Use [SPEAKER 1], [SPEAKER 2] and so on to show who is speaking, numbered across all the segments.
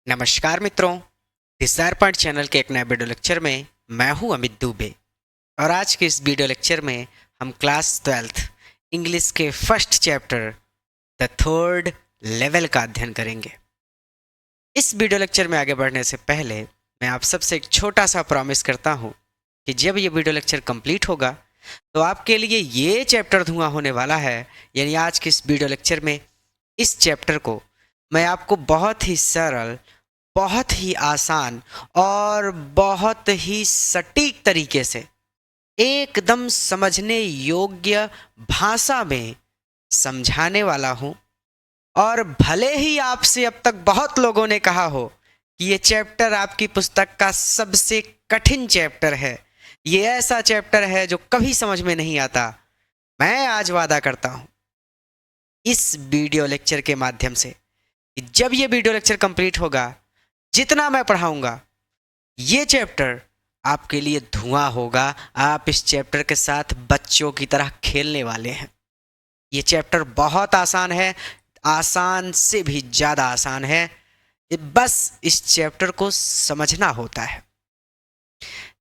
[SPEAKER 1] नमस्कार मित्रों, Dzire point channel के एक नए वीडियो लेक्चर में मैं हूं अमित दुबे। और आज के इस वीडियो लेक्चर में हम क्लास 12th इंग्लिश के first chapter the third level का अध्ययन करेंगे। इस वीडियो लेक्चर में आगे बढ़ने से पहले मैं आप सबसे एक छोटा सा प्रॉमिस करता हूं कि जब ये वीडियो लेक्चर कंप्लीट होगा तो आपके लिए ये चैप्टर धुआं होने वाला है। यानी आज के इस वीडियो लेक्चर में इस चैप्टर को मैं आपको बहुत ही सरल, बहुत ही आसान और बहुत ही सटीक तरीके से एकदम समझने योग्य भाषा में समझाने वाला हूँ। और भले ही आपसे अब तक बहुत लोगों ने कहा हो कि ये चैप्टर आपकी पुस्तक का सबसे कठिन चैप्टर है, ये ऐसा चैप्टर है जो कभी समझ में नहीं आता, मैं आज वादा करता हूँ इस वीडियो लेक्चर के माध्यम से कि जब ये वीडियो लेक्चर कंप्लीट होगा, जितना मैं पढ़ाऊंगा ये चैप्टर आपके लिए धुआं होगा। आप इस चैप्टर के साथ बच्चों की तरह खेलने वाले हैं। ये चैप्टर बहुत आसान है, आसान से भी ज़्यादा आसान है। बस इस चैप्टर को समझना होता है।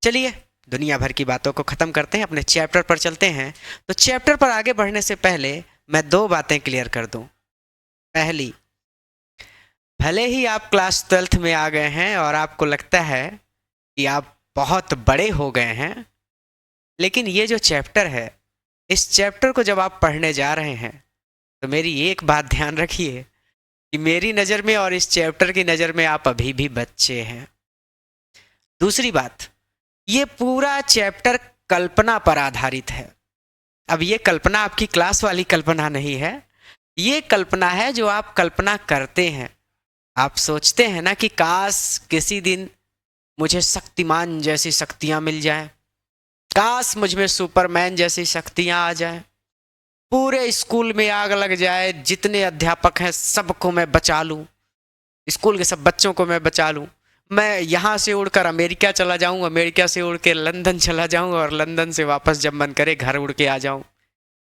[SPEAKER 1] चलिए दुनिया भर की बातों को ख़त्म करते हैं, अपने चैप्टर पर चलते हैं। तो चैप्टर पर आगे बढ़ने से पहले मैं दो बातें क्लियर कर दूं। पहली, भले ही आप क्लास 12th में आ गए हैं और आपको लगता है कि आप बहुत बड़े हो गए हैं, लेकिन ये जो चैप्टर है, इस चैप्टर को जब आप पढ़ने जा रहे हैं तो मेरी एक बात ध्यान रखिए कि मेरी नज़र में और इस चैप्टर की नज़र में आप अभी भी बच्चे हैं। दूसरी बात, ये पूरा चैप्टर कल्पना पर आधारित है। अब ये कल्पना आपकी क्लास वाली कल्पना नहीं है, ये कल्पना है जो आप कल्पना करते हैं। आप सोचते हैं ना कि काश किसी दिन मुझे शक्तिमान जैसी शक्तियां मिल जाएं, काश मुझ में सुपरमैन जैसी शक्तियां आ जाएं, पूरे स्कूल में आग लग जाए, जितने अध्यापक हैं सबको मैं बचा लूं, स्कूल के सब बच्चों को मैं बचा लूं, मैं यहाँ से उड़कर अमेरिका चला जाऊं, अमेरिका से उड़ के लंदन चला जाऊं और लंदन से वापस जब मन करे घर उड़ के आ जाऊं,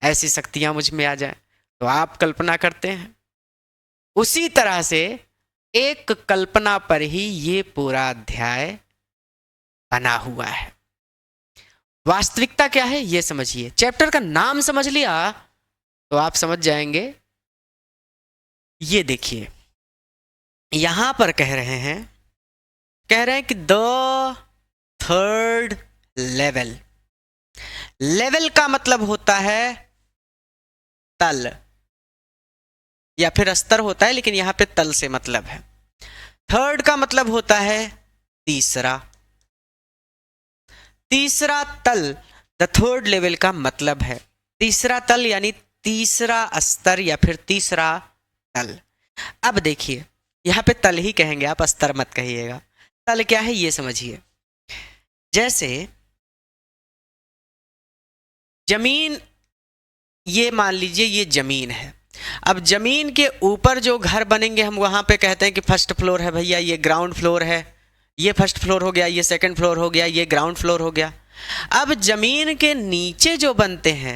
[SPEAKER 1] ऐसी शक्तियां मुझ में आ जाएं। तो आप कल्पना करते हैं। उसी तरह से एक कल्पना पर ही ये पूरा अध्याय बना हुआ है। वास्तविकता क्या है ये समझिए। चैप्टर का नाम समझ लिया तो आप समझ जाएंगे। ये देखिए, यहां पर कह रहे हैं कि द थर्ड लेवल। लेवल का मतलब होता है तल या फिर स्तर होता है, लेकिन यहां पे तल से मतलब है। थर्ड का मतलब होता है तीसरा। तीसरा तल द थर्ड लेवल का मतलब है तीसरा तल, यानी तीसरा स्तर या फिर तीसरा तल। अब देखिए, यहां पे तल ही कहेंगे, आप स्तर मत कहिएगा। तल क्या है ये समझिए। जैसे जमीन, ये मान लीजिए ये जमीन है। अब जमीन के ऊपर जो घर बनेंगे हम वहां पे कहते हैं कि फर्स्ट फ्लोर है भैया, ये ग्राउंड फ्लोर है, ये फर्स्ट फ्लोर हो गया, ये सेकंड फ्लोर हो गया, ये ग्राउंड फ्लोर हो गया। अब जमीन के नीचे जो बनते हैं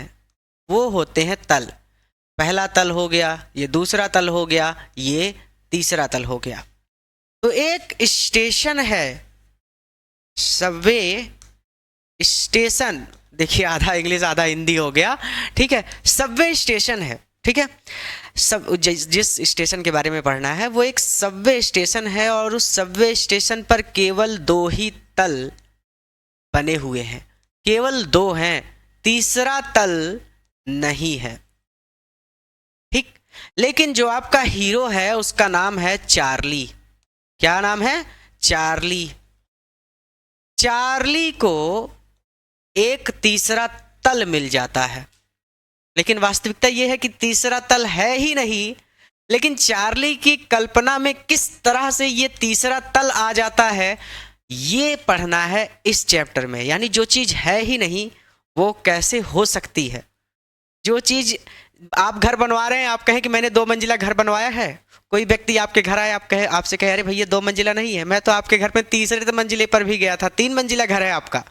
[SPEAKER 1] वो होते हैं तल। पहला तल हो गया, ये दूसरा तल हो गया, ये तीसरा तल हो गया। तो एक स्टेशन है, सबवे स्टेशन, देखिए आधा इंग्लिश आधा हिंदी हो गया, ठीक है। सबवे स्टेशन है, ठीक है। सब जिस स्टेशन के बारे में पढ़ना है वो एक सबवे स्टेशन है, और उस सबवे स्टेशन पर केवल दो ही तल बने हुए हैं, केवल दो हैं, तीसरा तल नहीं है, ठीक। लेकिन जो आपका हीरो है उसका नाम है चार्ली। क्या नाम है? चार्ली। चार्ली को एक तीसरा तल मिल जाता है, लेकिन वास्तविकता यह है कि तीसरा तल है ही नहीं। लेकिन चार्ली की कल्पना में किस तरह से ये तीसरा तल आ जाता है ये पढ़ना है इस चैप्टर में। यानी जो चीज़ है ही नहीं वो कैसे हो सकती है। जो चीज़ आप घर बनवा रहे हैं, आप कहें कि मैंने 2 मंजिला घर बनवाया है, कोई व्यक्ति आपके घर आए, आपसे कहे अरे भैया 2 मंजिला नहीं है, मैं तो आपके घर में तीसरे मंजिले पर भी गया था, 3 मंजिला घर है आपका।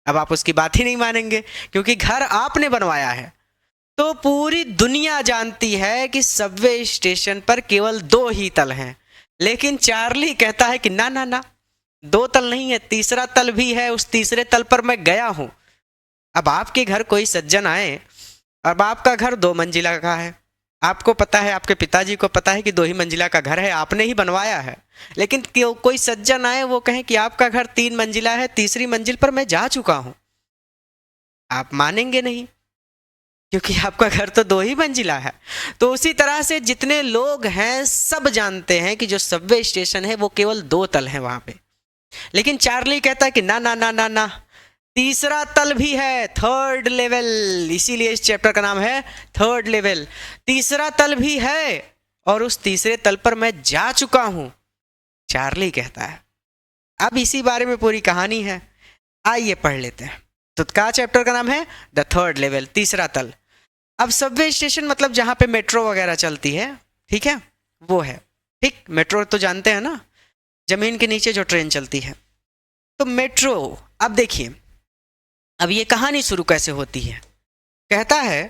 [SPEAKER 1] अब आप उसकी बात ही नहीं मानेंगे क्योंकि घर आपने बनवाया है। तो पूरी दुनिया जानती है कि सबवे स्टेशन पर केवल 2 ही तल हैं, लेकिन चार्ली कहता है कि ना ना ना, 2 तल नहीं है, तीसरा तल भी है, उस तीसरे तल पर मैं गया हूं। अब आपके घर कोई सज्जन आए, अब आपका घर 2 मंजिला का है, आपको पता है, आपके पिताजी को पता है कि 2 ही मंजिला का घर है, आपने ही बनवाया है। लेकिन कोई सज्जन आए, वो कहे कि आपका घर 3 मंजिला है, तीसरी मंजिल पर मैं जा चुका हूं। आप मानेंगे नहीं, क्योंकि आपका घर तो 2 ही मंजिला है। तो उसी तरह से जितने लोग हैं सब जानते हैं कि जो सबवे स्टेशन है वो केवल 2 तल है वहां पे। लेकिन चार्ली कहता है कि ना ना ना ना ना, तीसरा तल भी है, 3rd लेवल, इसीलिए इस चैप्टर का नाम है 3rd लेवल। तीसरा तल भी है और उस तीसरे तल पर मैं जा चुका हूं, चार्ली कहता है। अब इसी बारे में पूरी कहानी है, आइए पढ़ लेते हैं। तो का चैप्टर का नाम है द 3rd लेवल, तीसरा तल। अब सबवे स्टेशन मतलब जहां पे मेट्रो वगैरह चलती है, ठीक है, वो है। ठीक, मेट्रो तो जानते हैं ना, जमीन के नीचे जो ट्रेन चलती है, तो मेट्रो। अब देखिए, अब ये कहानी शुरू कैसे होती है। कहता है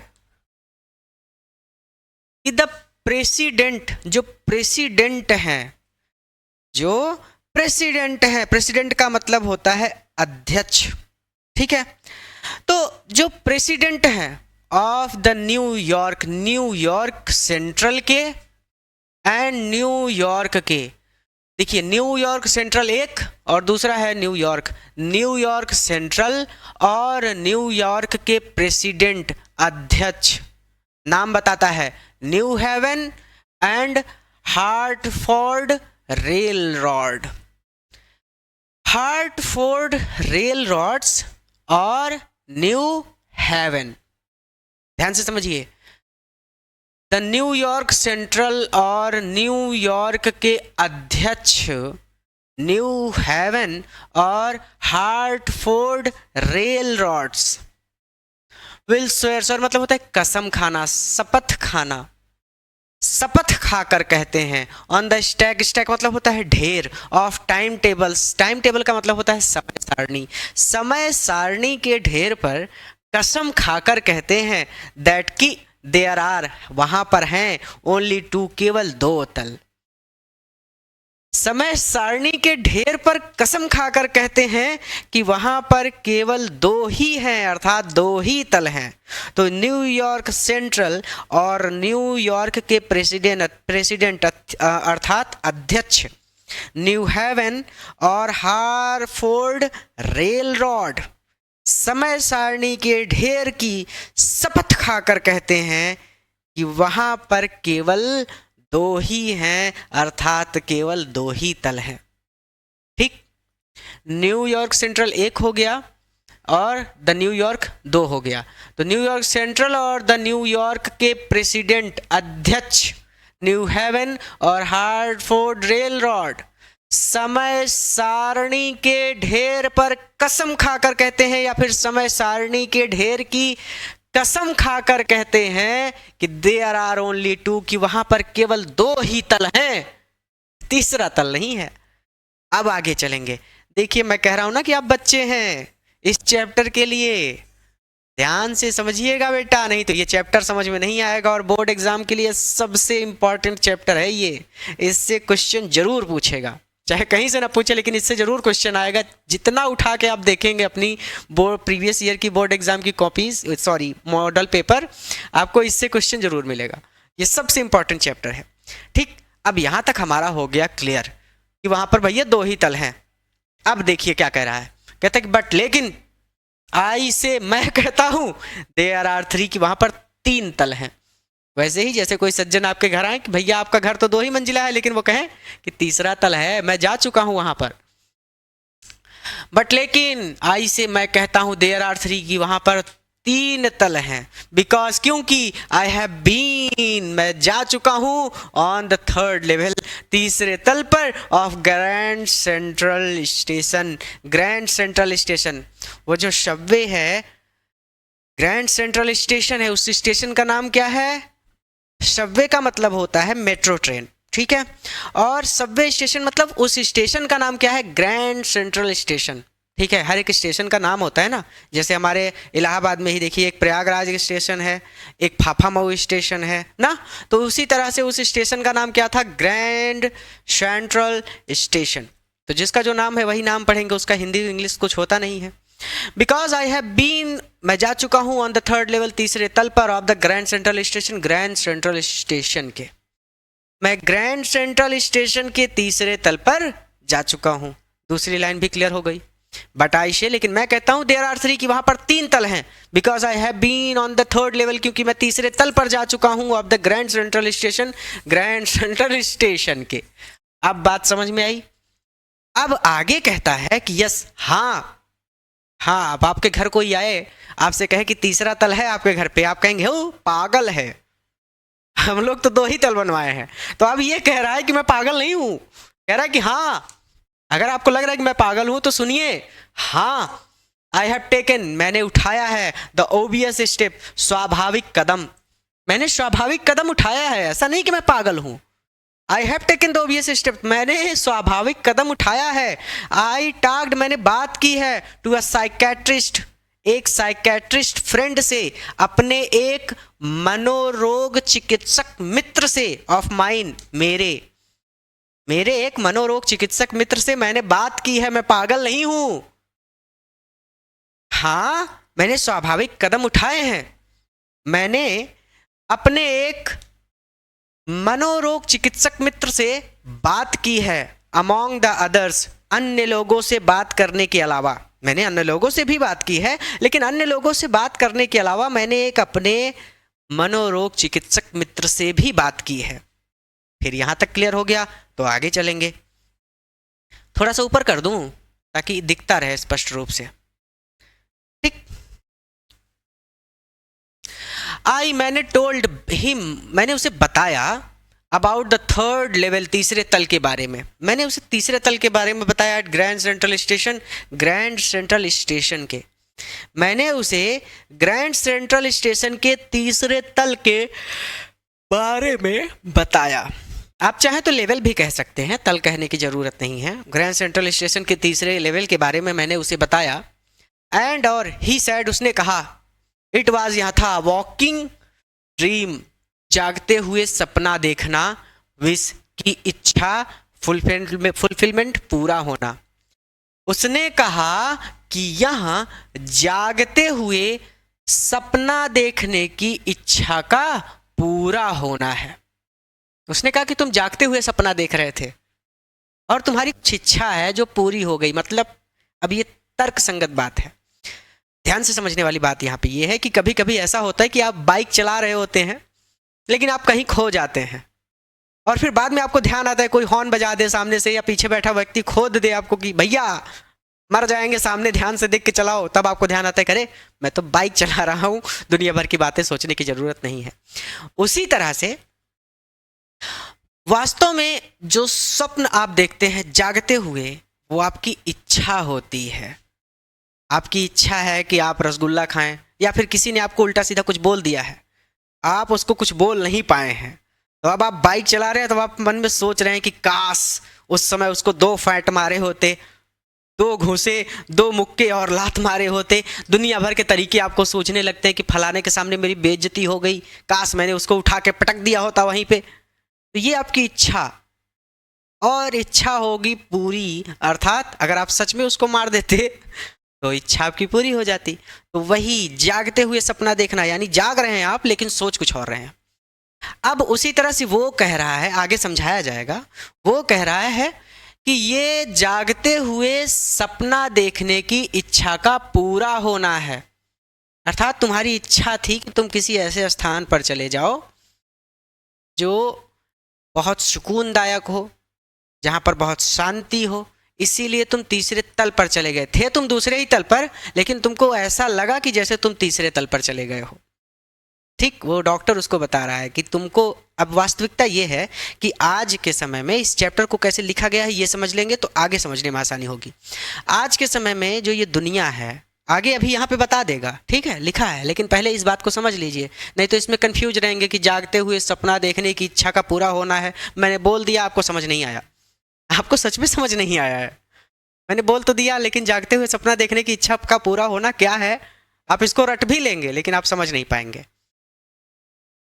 [SPEAKER 1] कि द प्रेसिडेंट, जो प्रेसिडेंट है, जो प्रेसिडेंट है, प्रेसिडेंट का मतलब होता है अध्यक्ष, ठीक है। तो जो प्रेसिडेंट है of the New York, New York central के एंड न्यूयॉर्क के, देखिए न्यूयॉर्क सेंट्रल एक और दूसरा है न्यूयॉर्क, न्यूयॉर्क सेंट्रल और न्यूयॉर्क के प्रेसिडेंट, अध्यक्ष, नाम बताता है new heaven and Hartford rail rod, Hartford rail rods और न्यू हेवन। ध्यान से समझिए, द न्यूयॉर्क सेंट्रल और न्यूयॉर्क के अध्यक्ष, न्यू हेवन और Hartford rail rods will swear, swear मतलब होता है कसम खाना, शपथ खाना, शपथ खाकर कहते हैं, ऑन द स्टैक, स्टैक मतलब होता है ढेर, of time tables, time table का मतलब होता है समय सारणी, समय सारणी के ढेर पर कसम खाकर कहते हैं दैट की देयर आर, वहां पर हैं ओनली 2, केवल 2 तल। समय सारणी के ढेर पर कसम खाकर कहते हैं कि वहां पर केवल 2 ही हैं, अर्थात 2 ही तल हैं। तो न्यूयॉर्क सेंट्रल और न्यूयॉर्क के प्रेसिडेंट अर्थात अध्यक्ष, न्यू हेवन और हार्टफोर्ड रेल रॉड समय सारणी के ढेर की शपथ खाकर कहते हैं कि वहां पर केवल 2 ही हैं, अर्थात केवल 2 ही तल हैं। ठीक, न्यूयॉर्क सेंट्रल 1 हो गया और द न्यूयॉर्क 2 हो गया। तो न्यूयॉर्क सेंट्रल और द न्यूयॉर्क के प्रेसिडेंट, अध्यक्ष, न्यू हेवन और हार्टफोर्ड रेल रॉड समय सारणी के ढेर पर कसम खाकर कहते हैं, या फिर समय सारणी के ढेर की कसम खाकर कहते हैं कि देयर आर ओनली 2, कि वहां पर केवल 2 ही तल हैं, तीसरा तल नहीं है। अब आगे चलेंगे। देखिए, मैं कह रहा हूं ना कि आप बच्चे हैं, इस चैप्टर के लिए ध्यान से समझिएगा बेटा, नहीं तो ये चैप्टर समझ में नहीं आएगा, और बोर्ड एग्जाम के लिए सबसे इंपॉर्टेंट चैप्टर है ये, इससे क्वेश्चन जरूर पूछेगा, चाहे कहीं से ना पूछे लेकिन इससे जरूर क्वेश्चन आएगा। जितना उठा के आप देखेंगे अपनी बोर्ड प्रीवियस ईयर की बोर्ड एग्जाम की कॉपीज, सॉरी मॉडल पेपर, आपको इससे क्वेश्चन जरूर मिलेगा। ये सबसे इंपॉर्टेंट चैप्टर है। ठीक, अब यहां तक हमारा हो गया क्लियर कि वहां पर भैया 2 ही तल हैं। अब देखिए क्या कह रहा है, कहता है कि बट लेकिन आई से, मैं कहता हूं देयर आर 3, कि वहां पर 3 तल हैं। वैसे ही जैसे कोई सज्जन आपके घर आए कि भैया आपका घर तो 2 ही मंजिला है, लेकिन वो कहें कि तीसरा तल है, मैं जा चुका हूं वहां पर। बट लेकिन आई से, मैं कहता हूं देयर आर 3, की वहां पर 3 तल हैं। बिकॉज, क्योंकि आई हैव बीन, मैं जा चुका हूं ऑन द 3rd लेवल, तीसरे तल पर of grand Central Station. Grand Central station, वो जो सबवे है, ग्रैंड सेंट्रल स्टेशन है, उस स्टेशन का नाम क्या है? सबवे का मतलब होता है मेट्रो ट्रेन, ठीक है। और सबवे स्टेशन मतलब उस स्टेशन का नाम क्या है? Grand Central station. ठीक है, हर एक स्टेशन का नाम होता है ना, जैसे हमारे इलाहाबाद में ही देखिए एक प्रयागराज स्टेशन है, एक फाफामऊ स्टेशन है ना। तो उसी तरह से उस स्टेशन का नाम क्या था, ग्रैंड सेंट्रल स्टेशन। तो जिसका जो नाम है वही नाम पढ़ेंगे, उसका हिंदी इंग्लिश कुछ होता नहीं है। बिकॉज आई हैव बीन, मैं जा चुका हूँ ऑन द थर्ड लेवल, तीसरे तल पर of the Grand Central Station, Grand Central Station के, मैं ग्रैंड सेंट्रल स्टेशन के तीसरे तल पर जा चुका हूँ। दूसरी लाइन भी क्लियर हो गई। बट आई से, लेकिन मैं कहता हूँ देयर आर 3 कि वहां पर 3 तल हैं। Because I have been on the third level, क्योंकि मैं तीसरे तल पर जा चुका हूँ of the Grand Central Station, Grand Central Station के। अब बात समझ में आई। अब आगे कहता है कि यस, हाँ हाँ, अब आपके घर कोई आए, आपसे कहे कि तीसरा तल है आपके घर पे, आप कहेंगे ओ पागल है, हम लोग तो 2 ही तल बनवाए हैं। तो अब ये कह रहा है कि मैं पागल नहीं हूं, कह रहा है कि हाँ, अगर आपको लग रहा है कि मैं पागल हूं तो सुनिए, हाँ, आई हैव टेकन, मैंने उठाया है, द ओबियस स्टेप, स्वाभाविक कदम, मैंने स्वाभाविक कदम उठाया है, ऐसा नहीं कि मैं पागल हूं। I have taken the obvious step, मैंने स्वाभाविक कदम उठाया है। आई टॉक्ड, मैंने बात की है, टू अ साइकेट्रिस्ट, एक साइकेट्रिस्ट फ्रेंड से, अपने एक मनोरोग चिकित्सक मित्र से, ऑफ माइन, मेरे एक मनोरोग चिकित्सक मित्र से मैंने बात की है, मैं पागल नहीं हूं। हाँ, मैंने स्वाभाविक कदम उठाए हैं, मैंने अपने एक मनोरोग चिकित्सक मित्र से बात की है, अमॉन्ग द अदर्स, अन्य लोगों से बात करने के अलावा, मैंने अन्य लोगों से भी बात की है, लेकिन अन्य लोगों से बात करने के अलावा मैंने एक अपने मनोरोग चिकित्सक मित्र से भी बात की है। फिर यहां तक क्लियर हो गया, तो आगे चलेंगे। थोड़ा सा ऊपर कर दूं ताकि दिखता रहे स्पष्ट रूप से, ठीक। आई, मैंने टोल्ड हिम, मैंने उसे बताया, अबाउट द थर्ड लेवल, तीसरे तल के बारे में, मैंने उसे तीसरे तल के बारे में बताया, at Grand Central Station, Grand Central Station के, मैंने उसे ग्रैंड सेंट्रल स्टेशन के तीसरे तल के बारे में बताया। आप चाहें तो लेवल भी कह सकते हैं, तल कहने की जरूरत नहीं है। ग्रैंड सेंट्रल स्टेशन के तीसरे लेवल के बारे में मैंने उसे बताया। एंड, और ही सैड, उसने कहा, इट वाज, यहाँ था, वॉकिंग ड्रीम, जागते हुए सपना देखना, विश की इच्छा, फुलफिलमेंट, पूरा होना। उसने कहा कि यहाँ जागते हुए सपना देखने की इच्छा का पूरा होना है। उसने कहा कि तुम जागते हुए सपना देख रहे थे और तुम्हारी इच्छा है जो पूरी हो गई। मतलब अब ये तर्क संगत बात है, ध्यान से समझने वाली बात यहाँ पे ये है कि कभी कभी ऐसा होता है कि आप बाइक चला रहे होते हैं, लेकिन आप कहीं खो जाते हैं, और फिर बाद में आपको ध्यान आता है, कोई हॉर्न बजा दे सामने से, या पीछे बैठा व्यक्ति खोद दे आपको कि भैया मर जाएंगे, सामने ध्यान से देख के चलाओ, तब आपको ध्यान आता है, अरे मैं तो बाइक चला रहा हूँ, दुनिया भर की बातें सोचने की जरूरत नहीं है। उसी तरह से वास्तव में जो स्वप्न आप देखते हैं जागते हुए, वो आपकी इच्छा होती है। आपकी इच्छा है कि आप रसगुल्ला खाएं, या फिर किसी ने आपको उल्टा सीधा कुछ बोल दिया है, आप उसको कुछ बोल नहीं पाए हैं, तो अब आप बाइक चला रहे हैं, तो आप मन में सोच रहे हैं कि काश उस समय उसको 2 फैंट मारे होते, 2 घूंसे, 2 मुक्के और लात मारे होते। दुनिया भर के तरीके आपको सोचने लगते हैं कि फलाने के सामने मेरी बेइज्जती हो गई, काश मैंने उसको उठा के पटक दिया होता वहीं पे। तो ये आपकी इच्छा, और इच्छा होगी पूरी, अर्थात अगर आप सच में उसको मार देते तो इच्छा आपकी पूरी हो जाती। तो वही जागते हुए सपना देखना, यानी जाग रहे हैं आप लेकिन सोच कुछ और रहे हैं। अब उसी तरह से वो कह रहा है, आगे समझाया जाएगा, वो कह रहा है कि ये जागते हुए सपना देखने की इच्छा का पूरा होना है। अर्थात तुम्हारी इच्छा थी कि तुम किसी ऐसे स्थान पर चले जाओ जो बहुत सुकूनदायक हो, जहाँ पर बहुत शांति हो, इसीलिए तुम तीसरे तल पर चले गए थे। तुम दूसरे ही तल पर, लेकिन तुमको ऐसा लगा कि जैसे तुम तीसरे तल पर चले गए हो। ठीक, वो डॉक्टर उसको बता रहा है कि तुमको, अब वास्तविकता ये है कि आज के समय में इस चैप्टर को कैसे लिखा गया है ये समझ लेंगे तो आगे समझने में आसानी होगी। आज के समय में जो ये दुनिया है, आगे अभी यहाँ पे बता देगा, ठीक है, लिखा है, लेकिन पहले इस बात को समझ लीजिए, नहीं तो इसमें कंफ्यूज रहेंगे कि जागते हुए सपना देखने की इच्छा का पूरा होना है। मैंने बोल दिया, आपको समझ नहीं आया, आपको सच में समझ नहीं आया है। मैंने बोल तो दिया, लेकिन जागते हुए सपना देखने की इच्छा का पूरा होना क्या है आप इसको रट भी लेंगे लेकिन आप समझ नहीं पाएंगे।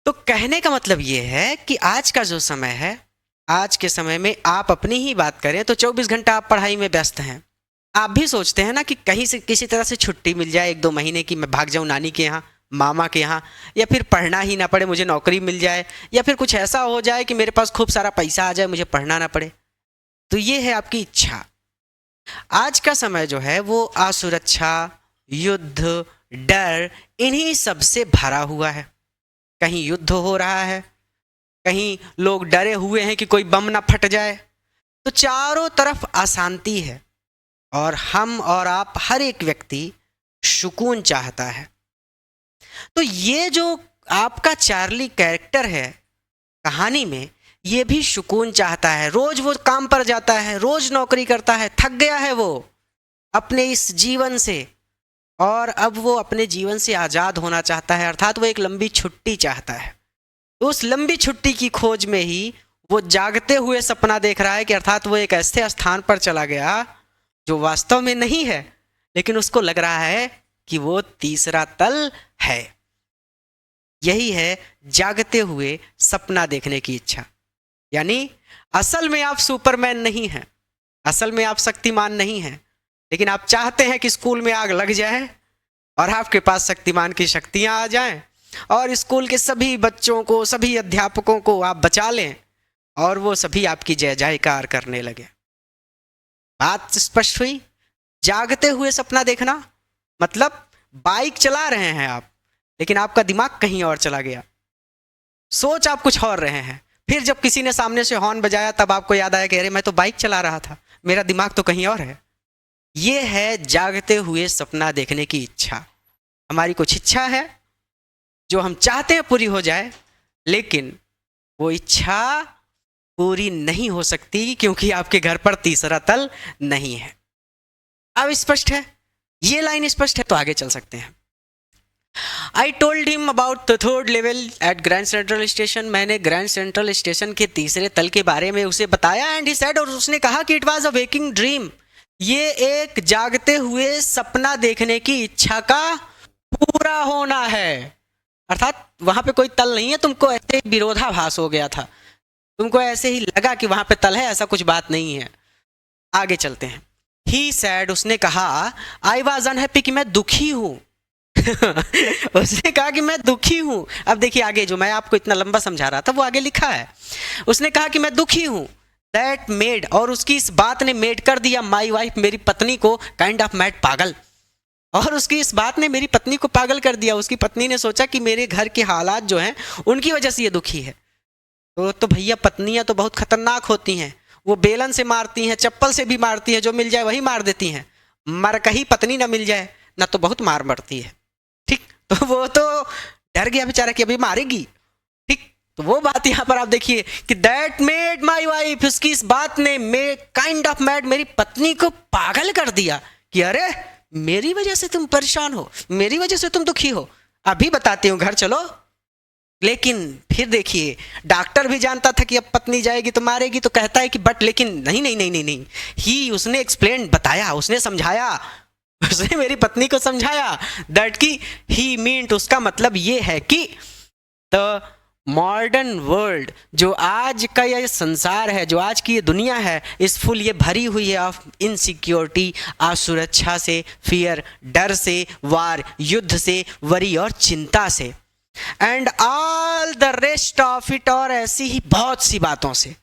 [SPEAKER 1] तो कहने का मतलब ये है कि आज का जो समय है, आज के समय में आप अपनी ही बात करें तो 24 घंटा आप पढ़ाई में व्यस्त हैं। आप भी सोचते हैं ना कि कहीं से किसी तरह से छुट्टी मिल जाए 1-2 महीने की, मैं भाग जाऊं नानी के यहाँ, मामा के यहाँ, या फिर पढ़ना ही ना पड़े, मुझे नौकरी मिल जाए, या फिर कुछ ऐसा हो जाए कि मेरे पास खूब सारा पैसा आ जाए, मुझे पढ़ना ना पड़े। तो ये है आपकी इच्छा। आज का समय जो है वो असुरक्षा, युद्ध, डर, इन्हीं सब से भरा हुआ है। कहीं युद्ध हो रहा है, कहीं लोग डरे हुए हैं कि कोई बम ना फट जाए, तो चारों तरफ अशांति है। और हम और आप, हर एक व्यक्ति सुकून चाहता है। तो ये जो आपका चार्ली कैरेक्टर है कहानी में, ये भी सुकून चाहता है। रोज वो काम पर जाता है, रोज नौकरी करता है, थक गया है वो अपने इस जीवन से, और अब वो अपने जीवन से आज़ाद होना चाहता है, अर्थात वो एक लंबी छुट्टी चाहता है। तो उस लंबी छुट्टी की खोज में ही वो जागते हुए सपना देख रहा है कि अर्थात वो एक ऐसे स्थान पर चला गया जो वास्तव में नहीं है, लेकिन उसको लग रहा है कि वो तीसरा तल है। यही है जागते हुए सपना देखने की इच्छा। यानी असल में आप सुपरमैन नहीं हैं, असल में आप शक्तिमान नहीं हैं, लेकिन आप चाहते हैं कि स्कूल में आग लग जाए और आपके पास शक्तिमान की शक्तियां आ जाएं और स्कूल के सभी बच्चों को, सभी अध्यापकों को आप बचा लें और वो सभी आपकी जय जयकार करने लगे। बात स्पष्ट हुई? जागते हुए सपना देखना मतलब बाइक चला रहे हैं आप, लेकिन आपका दिमाग कहीं और चला गया, सोच आप कुछ और रहे हैं। फिर जब किसी ने सामने से हॉर्न बजाया तब आपको याद आया कि अरे मैं तो बाइक चला रहा था, मेरा दिमाग तो कहीं और है। ये है जागते हुए सपना देखने की इच्छा। हमारी कुछ इच्छा है जो हम चाहते हैं पूरी हो जाए, लेकिन वो इच्छा पूरी नहीं हो सकती क्योंकि आपके घर पर तीसरा तल नहीं है। अब स्पष्ट है? ये लाइन स्पष्ट है तो आगे चल सकते हैं। I told him about the third level at Grand Central Station. मैंने ग्रैंड सेंट्रल स्टेशन के तीसरे तल के बारे में उसे बताया, and he said, और उसने कहा कि it was a waking dream. ये एक जागते हुए सपना देखने की इच्छा का पूरा होना है। अर्थात वहां पे कोई तल नहीं है, तुमको ऐसे विरोधाभास हो गया था, तुमको ऐसे ही लगा कि वहां पे तल है, ऐसा कुछ बात नहीं है। आगे चलते हैं। He said, उसने कहा, I was unhappy कि मैं दुखी हूं। उसने कहा कि मैं दुखी हूं। अब देखिए आगे, जो मैं आपको इतना लंबा समझा रहा था वो आगे लिखा है। उसने कहा कि मैं दुखी हूं। That made, और उसकी इस बात ने मेड कर दिया माई वाइफ, मेरी पत्नी को, काइंड ऑफ मैड, पागल। और उसकी इस बात ने मेरी पत्नी को पागल कर दिया। उसकी पत्नी ने सोचा कि मेरे घर के हालात जो हैं उनकी वजह से ये दुखी है। तो भैया पत्नियां तो बहुत खतरनाक होती हैं, वो बेलन से मारती हैं, चप्पल से भी मारती हैं, जो मिल जाए वही मार देती हैं। मर कहीं पत्नी ना मिल जाए ना तो बहुत मार मरती है। ठीक, तो वो तो डर गया बेचारा कि अभी मारेगी। ठीक, तो वो बात यहाँ पर आप देखिए कि दैट मेड माई वाइफ, उसकी इस बात ने काइंड ऑफ मैड, मेरी पत्नी को पागल कर दिया कि अरे मेरी वजह से तुम परेशान हो, मेरी वजह से तुम दुखी हो, अभी बताती हूँ, घर चलो। लेकिन फिर देखिए, डॉक्टर भी जानता था कि अब पत्नी जाएगी तो मारेगी, तो कहता है कि बट, लेकिन नहीं नहीं नहीं नहीं नहीं ही, उसने एक्सप्लेन, बताया, उसने समझाया, उसने मेरी पत्नी को समझाया दैट की ही मीन्ट, उसका मतलब ये है कि द मॉडर्न वर्ल्ड, जो आज का ये संसार है, जो आज की ये दुनिया है, इस फुल, ये भरी हुई है ऑफ इनसिक्योरिटी, असुरक्षा से, फियर, डर से, वार, युद्ध से, वरी और चिंता से, and all the rest of it, और ऐसी ही बहुत सी बातों से,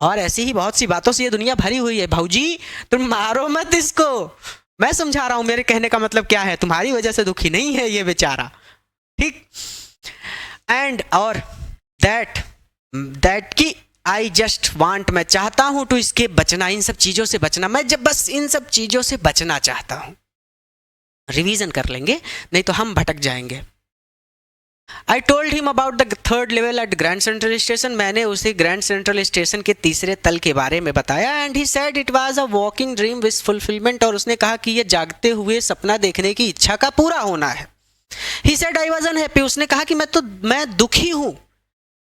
[SPEAKER 1] और ऐसी ही बहुत सी बातों से ये दुनिया भरी हुई है। भाऊजी तुम मारो मत इसको, मैं समझा रहा हूं, मेरे कहने का मतलब क्या है, तुम्हारी वजह से दुखी नहीं है ये बेचारा। ठीक, एंड और दैट की आई जस्ट वांट, मैं चाहता हूं टू इसके बचना, इन सब चीजों से बचना, मैं जब बस इन सब चीजों से बचना चाहता हूं। रिवीजन कर लेंगे नहीं तो हम भटक जाएंगे। I told him about the third level at Grand Central Station. मैंने उसे ग्रैंड सेंट्रल स्टेशन के तीसरे तल के बारे में बताया, and he said it was a walking dream with fulfillment, और उसने कहा कि ये जागते हुए सपना देखने की इच्छा का पूरा होना है। He said I was unhappy, उसने कहा कि मैं दुखी हूँ।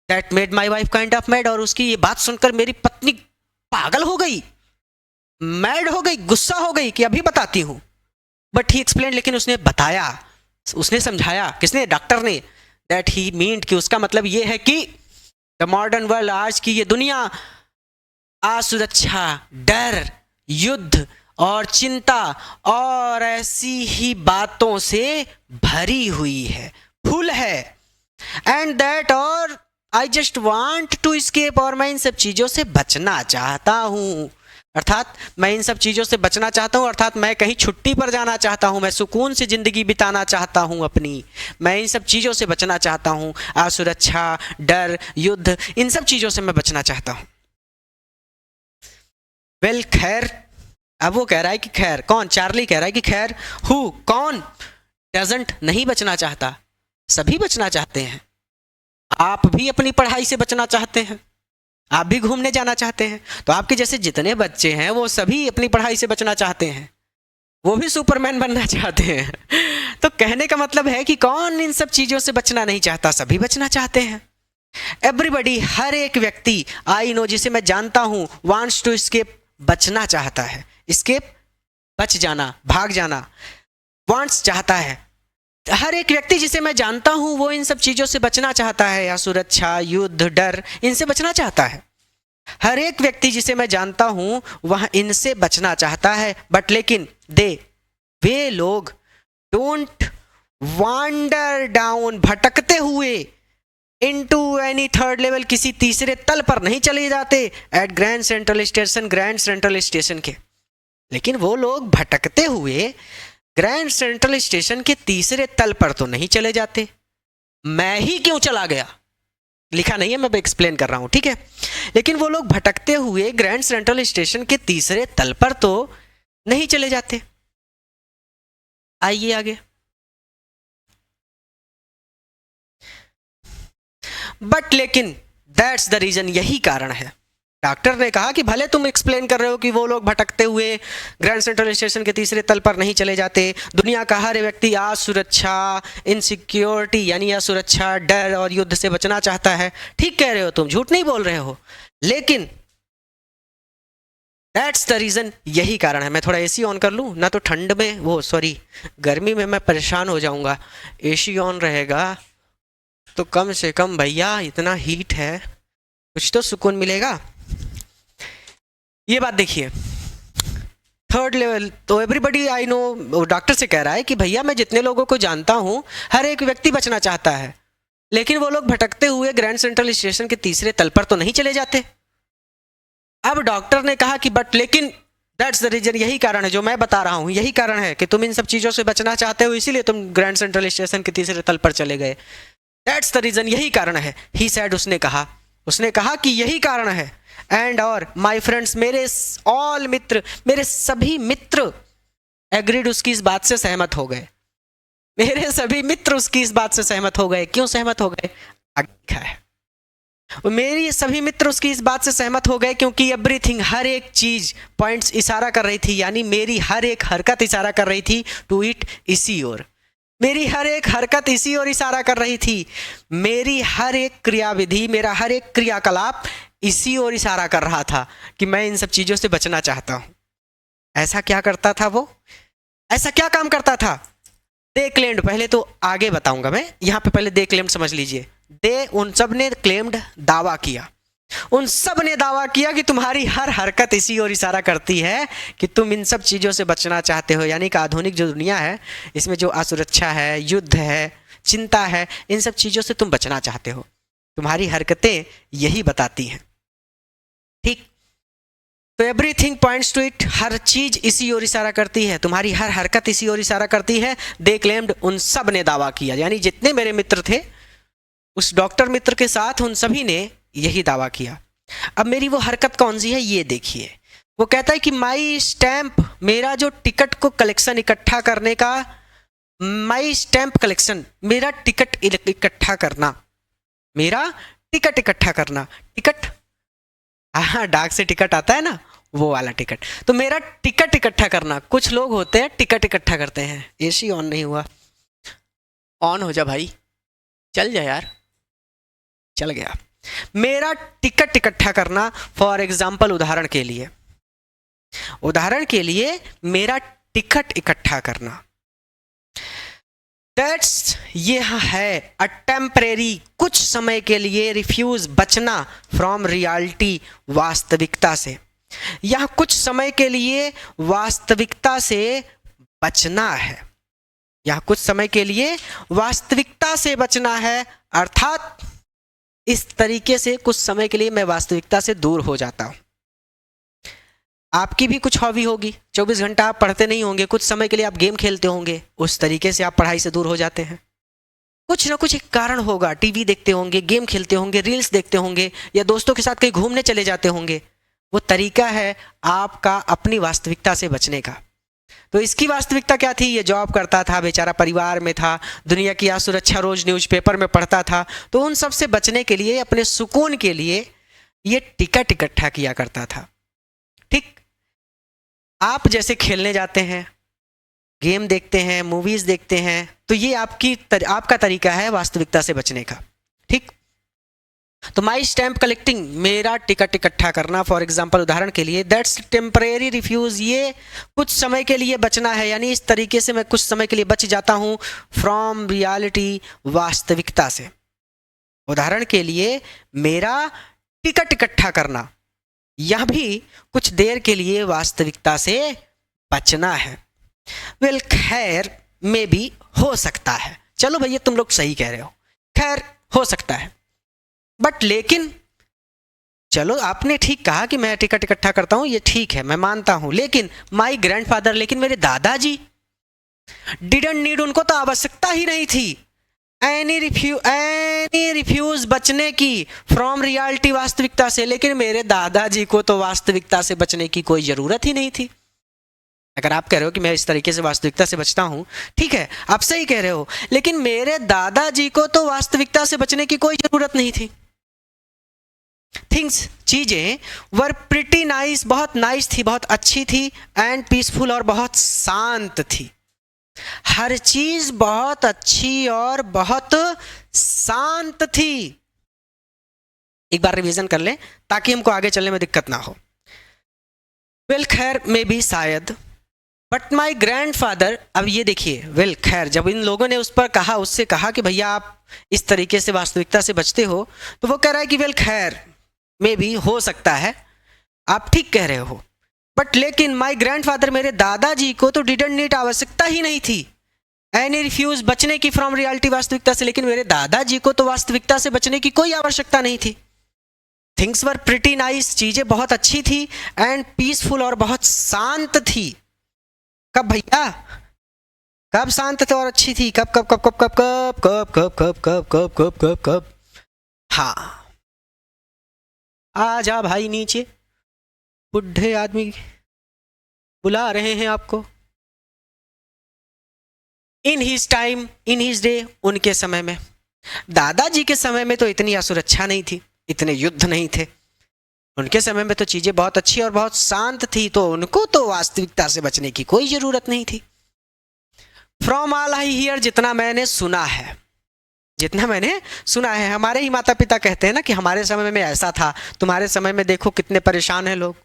[SPEAKER 1] That made my wife kind of mad, और उसकी ये बात सुनकर मेरी पत्नी पागल हो गई। मैड हो गई, गुस्सा हो गई कि अभी बताती हूँ। बट ही एक्सप्लेन, लेकिन उसने बताया, उसने समझाया, किसने? डॉक्टर ने। दैट ही मीन्ड कि उसका मतलब ये है कि द मॉडर्न वर्ल्ड, आज की ये दुनिया असुरक्षा, डर, युद्ध और चिंता और ऐसी ही बातों से भरी हुई है, फुल है। एंड दैट, और I just want to escape, और मैं इन सब चीज़ों से बचना चाहता हूँ। अर्थात मैं इन सब चीज़ों से बचना चाहता हूँ, अर्थात मैं कहीं छुट्टी पर जाना चाहता हूँ, मैं सुकून से ज़िंदगी बिताना चाहता हूँ अपनी। मैं इन सब चीज़ों से बचना चाहता हूँ, असुरक्षा, डर, युद्ध, इन सब चीज़ों से मैं बचना चाहता हूँ। वेल खैर, अब वो कह रहा है कि खैर, कौन? चार्ली कह रहा है कि खैर, हु, कौन डजंट नहीं बचना चाहता? सभी बचना चाहते हैं। आप भी अपनी पढ़ाई से बचना चाहते हैं, आप भी घूमने जाना चाहते हैं, तो आपके जैसे जितने बच्चे हैं वो सभी अपनी पढ़ाई से बचना चाहते हैं, वो भी सुपरमैन बनना चाहते हैं। तो कहने का मतलब है कि कौन इन सब चीज़ों से बचना नहीं चाहता? सभी बचना चाहते हैं। एवरीबडी, हर एक व्यक्ति, आई नो, जिसे मैं जानता हूँ, वांट्स टू एस्केप, बचना चाहता है। एस्केप, बच जाना, भाग जाना, वांट्स, चाहता है। हर एक व्यक्ति जिसे मैं जानता हूं वो इन सब चीजों से बचना चाहता है, या सुरक्षा, युद्ध, डर, इनसे बचना चाहता है। हर एक व्यक्ति जिसे मैं जानता हूं वह इनसे बचना चाहता है। बट लेकिन वे लोग डोंट वांडर डाउन, भटकते हुए, इनटू एनी थर्ड लेवल, किसी तीसरे तल पर नहीं चले जाते, at Grand Central Station, Grand Central Station के। लेकिन वो लोग भटकते हुए ग्रैंड सेंट्रल स्टेशन के तीसरे तल पर तो नहीं चले जाते। मैं ही क्यों चला गया, लिखा नहीं है, मैं एक्सप्लेन कर रहा हूं, ठीक है। लेकिन वो लोग भटकते हुए ग्रैंड सेंट्रल स्टेशन के तीसरे तल पर तो नहीं चले जाते। आइए आगे। बट लेकिन दैट्स द रीजन, यही कारण है। डॉक्टर ने कहा कि भले तुम एक्सप्लेन कर रहे हो कि वो लोग भटकते हुए ग्रैंड सेंट्रल स्टेशन के तीसरे तल पर नहीं चले जाते, दुनिया का हर व्यक्ति असुरक्षा, इनसिक्योरिटी यानी असुरक्षा, डर और युद्ध से बचना चाहता है। ठीक कह रहे हो तुम, झूठ नहीं बोल रहे हो, लेकिन दैट्स द रीजन, यही कारण है। मैं थोड़ा एसी ऑन कर लूँ ना, तो ठंड में, वो सॉरी, गर्मी में मैं परेशान हो जाऊंगा। एसी ऑन रहेगा तो कम से कम भैया, इतना हीट है, कुछ तो सुकून मिलेगा। ये बात देखिए, थर्ड लेवल तो एवरीबडी आई नो, डॉक्टर से कह रहा है कि भैया मैं जितने लोगों को जानता हूं हर एक व्यक्ति बचना चाहता है, लेकिन वो लोग भटकते हुए ग्रैंड सेंट्रल स्टेशन के तीसरे तल पर तो नहीं चले जाते। अब डॉक्टर ने कहा कि बट लेकिन दैट्स द रीजन, यही कारण है जो मैं बता रहा हूं, यही कारण है कि तुम इन सब चीजों से बचना चाहते हो, इसीलिए तुम ग्रैंड सेंट्रल स्टेशन के तीसरे तल पर चले गए। दैट्स द रीजन, यही कारण है। ही सैड, उसने कहा कि यही कारण है। एंड और माई फ्रेंड्स, मेरे ऑल मित्र, मेरे सभी मित्र एग्रीड, उसकी इस बात से सहमत हो गए। मेरे सभी मित्र उसकी इस बात से सहमत हो गए। क्यों सहमत हो गए? आगे लिखा है, मेरी सभी मित्र उसकी इस बात से सहमत हो गए क्योंकि एवरीथिंग, हर एक चीज, पॉइंट्स इशारा कर रही थी, यानी मेरी हर एक हरकत इशारा कर रही थी टू इट, इसी ओर। मेरी हर एक हरकत इसी ओर इशारा कर रही थी। मेरी हर एक क्रियाविधि, मेरा हर एक क्रियाकलाप इसी ओर इशारा कर रहा था कि मैं इन सब चीजों से बचना चाहता हूं। ऐसा क्या करता था वो? ऐसा क्या काम करता था? दे क्लेम्ड, पहले तो आगे बताऊंगा मैं, यहां पे पहले दे क्लेम्ड समझ लीजिए। दे, उन सब ने क्लेम्ड, दावा किया, उन सब ने दावा किया कि तुम्हारी हर हरकत इसी ओर इशारा करती है कि तुम इन सब चीज़ों से बचना चाहते हो। यानी कि आधुनिक जो दुनिया है, इसमें जो असुरक्षा है, युद्ध है, चिंता है, इन सब चीज़ों से तुम बचना चाहते हो। तुम्हारी हरकतें यही बताती हैं, ठीक। तो एवरीथिंग पॉइंट्स टू इट, हर चीज इसी ओर इशारा करती है, तुम्हारी हर हरकत इसी ओर इशारा करती है। दे क्लेम्ड, उन सब ने दावा किया, यानी जितने मेरे मित्र थे उस डॉक्टर मित्र के साथ उन सभी ने यही दावा किया। अब मेरी वो हरकत कौन सी है ये देखिए। वो कहता है कि माई स्टैंप, मेरा जो टिकट को कलेक्शन इकट्ठा करने का, माई स्टैंप कलेक्शन, मेरा टिकट इकट्ठा करना, मेरा टिकट इकट्ठा करना। टिकट, हाँ, डाक से टिकट आता है ना, वो वाला टिकट। तो मेरा टिकट इकट्ठा करना, कुछ लोग होते हैं टिकट इकट्ठा करते हैं। एसी ऑन नहीं हुआ, ऑन हो जा भाई, चल जा यार, चल गया। मेरा टिकट इकट्ठा करना, फॉर एग्जाम्पल, उदाहरण के लिए, उदाहरण के लिए मेरा टिकट इकट्ठा करना। दैट्स यह है अ टेम्परेरी, कुछ समय के लिए, रिफ्यूज बचना, फ्रॉम रियलिटी वास्तविकता से। यह कुछ समय के लिए वास्तविकता से बचना है। यह कुछ समय के लिए वास्तविकता से बचना है, अर्थात इस तरीके से कुछ समय के लिए मैं वास्तविकता से दूर हो जाता हूं। आपकी भी कुछ हॉबी होगी, 24 घंटा आप पढ़ते नहीं होंगे, कुछ समय के लिए आप गेम खेलते होंगे, उस तरीके से आप पढ़ाई से दूर हो जाते हैं। कुछ ना कुछ एक कारण होगा, टीवी देखते होंगे, गेम खेलते होंगे, रील्स देखते होंगे, या दोस्तों के साथ कहीं घूमने चले जाते होंगे। वो तरीका है आपका अपनी वास्तविकता से बचने का। तो इसकी वास्तविकता क्या थी? ये जॉब करता था, बेचारा परिवार में था, दुनिया की असुरक्षा रोज न्यूज़पेपर में पढ़ता था। तो उन सब से बचने के लिए, अपने सुकून के लिए ये टिकट इकट्ठा किया करता था। ठीक, आप जैसे खेलने जाते हैं, गेम देखते हैं, मूवीज देखते हैं, तो ये आपका तरीका है वास्तविकता से बचने का। ठीक, तो माई स्टैम्प कलेक्टिंग, मेरा टिकट इकट्ठा करना, फॉर एग्जाम्पल उदाहरण के लिए, दैट्स टेम्परेरी रिफ्यूज, ये कुछ समय के लिए बचना है, यानी इस तरीके से मैं कुछ समय के लिए बच जाता हूं, फ्रॉम रियलिटी वास्तविकता से। उदाहरण के लिए मेरा टिकट इकट्ठा करना, यह भी कुछ देर के लिए वास्तविकता से बचना है। वेल खैर, में भी हो सकता है, चलो भैया तुम लोग सही कह रहे हो, खैर हो सकता है, बट लेकिन, चलो आपने ठीक कहा कि मैं टिकट इकट्ठा करता हूं, ये ठीक है, मैं मानता हूं, लेकिन माई ग्रैंडफादर, लेकिन मेरे दादाजी, डिडंट नीड, उनको तो आवश्यकता ही नहीं थी, एनी रिफ्यूज बचने की, फ्रॉम रियलिटी वास्तविकता से, लेकिन मेरे दादाजी को तो वास्तविकता से बचने की कोई जरूरत ही नहीं थी। अगर आप कह रहे हो कि मैं इस तरीके से वास्तविकता से बचता हूं, ठीक है, आप सही कह रहे हो, लेकिन मेरे दादाजी को तो वास्तविकता से बचने की कोई जरूरत नहीं थी। थिंग्स, चीजें, वर प्रिटी नाइस, बहुत नाइस थी, बहुत अच्छी थी, एंड पीसफुल, और बहुत शांत थी। हर चीज बहुत अच्छी और बहुत शांत थी। एक बार रिवीजन कर लें ताकि हमको आगे चलने में दिक्कत ना हो। वेल खैर, में भी, शायद, बट माई ग्रैंडफादर, अब ये देखिए, वेल खैर, जब इन लोगों ने उससे कहा कि भैया आप इस तरीके से वास्तविकता से बचते हो, तो वो कह रहा है कि वेल खैर, में भी हो सकता है, आप ठीक कह रहे हो, बट लेकिन माई ग्रैंडफादर, मेरे दादाजी को तो डिडंट नीड, आवश्यकता ही नहीं थी, एनी रिफ्यूज, बचने की, फ्रॉम रियलिटी वास्तविकता से, लेकिन मेरे दादाजी को तो वास्तविकता से बचने की कोई आवश्यकता नहीं थी। थिंग्स वर प्रिटी नाइस, चीजें बहुत अच्छी थी, एंड पीसफुल, और बहुत शांत थी। कब भैया, कब शांत थे और अच्छी थी? कब कब कब कब कब कब कब कब कब कब कब कब कब कब हाँ, आ जा भाई नीचे, बुढ़े आदमी बुला रहे हैं आपको। In his time, in his day, उनके समय में, दादाजी के समय में तो इतनी असुरक्षा नहीं थी, इतने युद्ध नहीं थे, उनके समय में तो चीजें बहुत अच्छी और बहुत शांत थी, तो उनको तो वास्तविकता से बचने की कोई जरूरत नहीं थी। फ्रॉम ऑल आई हियर, जितना मैंने सुना है, जितना मैंने सुना है, हमारे ही माता पिता कहते हैं ना कि हमारे समय में ऐसा था, तुम्हारे समय में देखो कितने परेशान हैं लोग,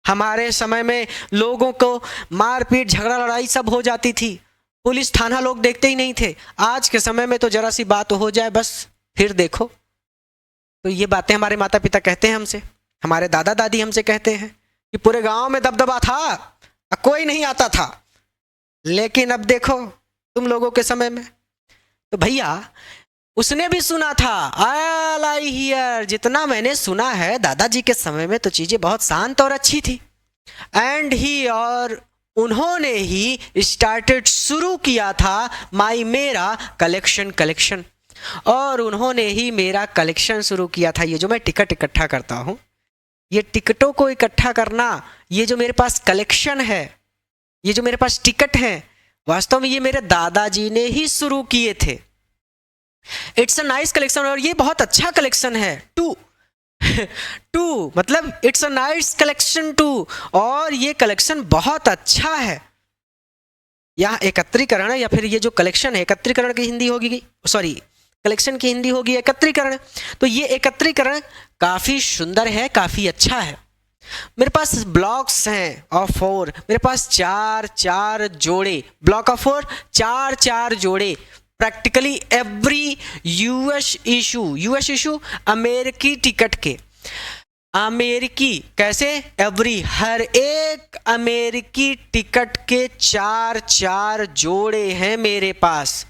[SPEAKER 1] हमारे समय में लोगों को मारपीट, झगड़ा, लड़ाई सब हो जाती थी, पुलिस थाना लोग देखते ही नहीं थे। आज के समय में तो जरा सी बात हो जाए बस फिर देखो। तो ये बातें हमारे माता पिता कहते हैं हमसे, हमारे दादा दादी हमसे कहते हैं कि पूरे गांव में दबदबा था, कोई नहीं आता था, लेकिन अब देखो तुम लोगों के समय में। तो भैया उसने भी सुना था, ऑल आई हियर, जितना मैंने सुना है, दादाजी के समय में तो चीजें बहुत शांत और अच्छी थी, एंड ही, और उन्होंने ही स्टार्टेड, शुरू किया था, माई, मेरा, कलेक्शन, और उन्होंने ही मेरा कलेक्शन शुरू किया था। ये जो मैं टिकट इकट्ठा करता हूँ, ये टिकटों को इकट्ठा करना, ये जो मेरे पास कलेक्शन है, ये जो मेरे पास टिकट हैं, वास्तव में ये मेरे दादाजी ने ही शुरू किए थे। इट्स अ नाइस कलेक्शन, और ये बहुत अच्छा कलेक्शन है। टू मतलब it's a nice collection too, और ये कलेक्शन बहुत अच्छा है। यहाँ एकत्रीकरण है, या फिर ये जो कलेक्शन है, एकत्रीकरण की हिंदी होगी, सॉरी, कलेक्शन की हिंदी होगी एकत्रीकरण। तो ये एकत्रीकरण काफी सुंदर है, काफी अच्छा है। मेरे पास ब्लॉक्स हैं ऑफ 4, मेरे पास चार जोड़े, ब्लॉक ऑफ 4, चार जोड़े। प्रैक्टिकली एवरी यूएस इशू अमेरिकी टिकट के, अमेरिकी कैसे, एवरी हर एक अमेरिकी टिकट के चार जोड़े हैं मेरे पास।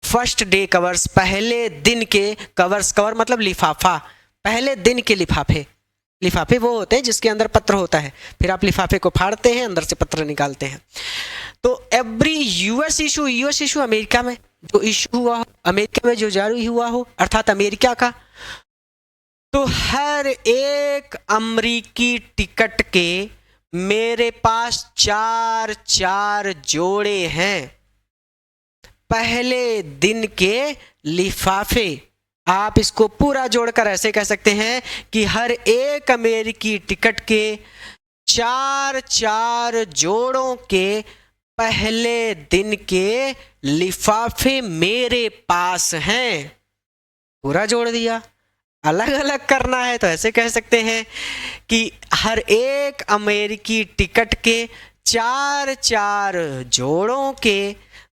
[SPEAKER 1] फर्स्ट डे कवर्स, पहले दिन के कवर्स, कवर मतलब लिफाफा, पहले दिन के लिफाफे। लिफाफे वो होते हैं जिसके अंदर पत्र होता है, फिर आप लिफाफे को फाड़ते हैं, अंदर से पत्र निकालते हैं। तो एवरी यूएस इशू अमेरिका में जो इशू हुआ हो, अमेरिका में जो जारी हुआ हो, अर्थात अमेरिका का, तो हर एक अमेरिकी टिकट के मेरे पास चार जोड़े हैं। पहले दिन के लिफाफे, आप इसको पूरा जोड़कर ऐसे कह सकते हैं कि हर एक अमेरिकी टिकट के चार जोड़ों के पहले दिन के लिफाफे मेरे पास हैं। पूरा जोड़ दिया। अलग अलग करना है तो ऐसे कह सकते हैं कि हर एक अमेरिकी टिकट के चार जोड़ों के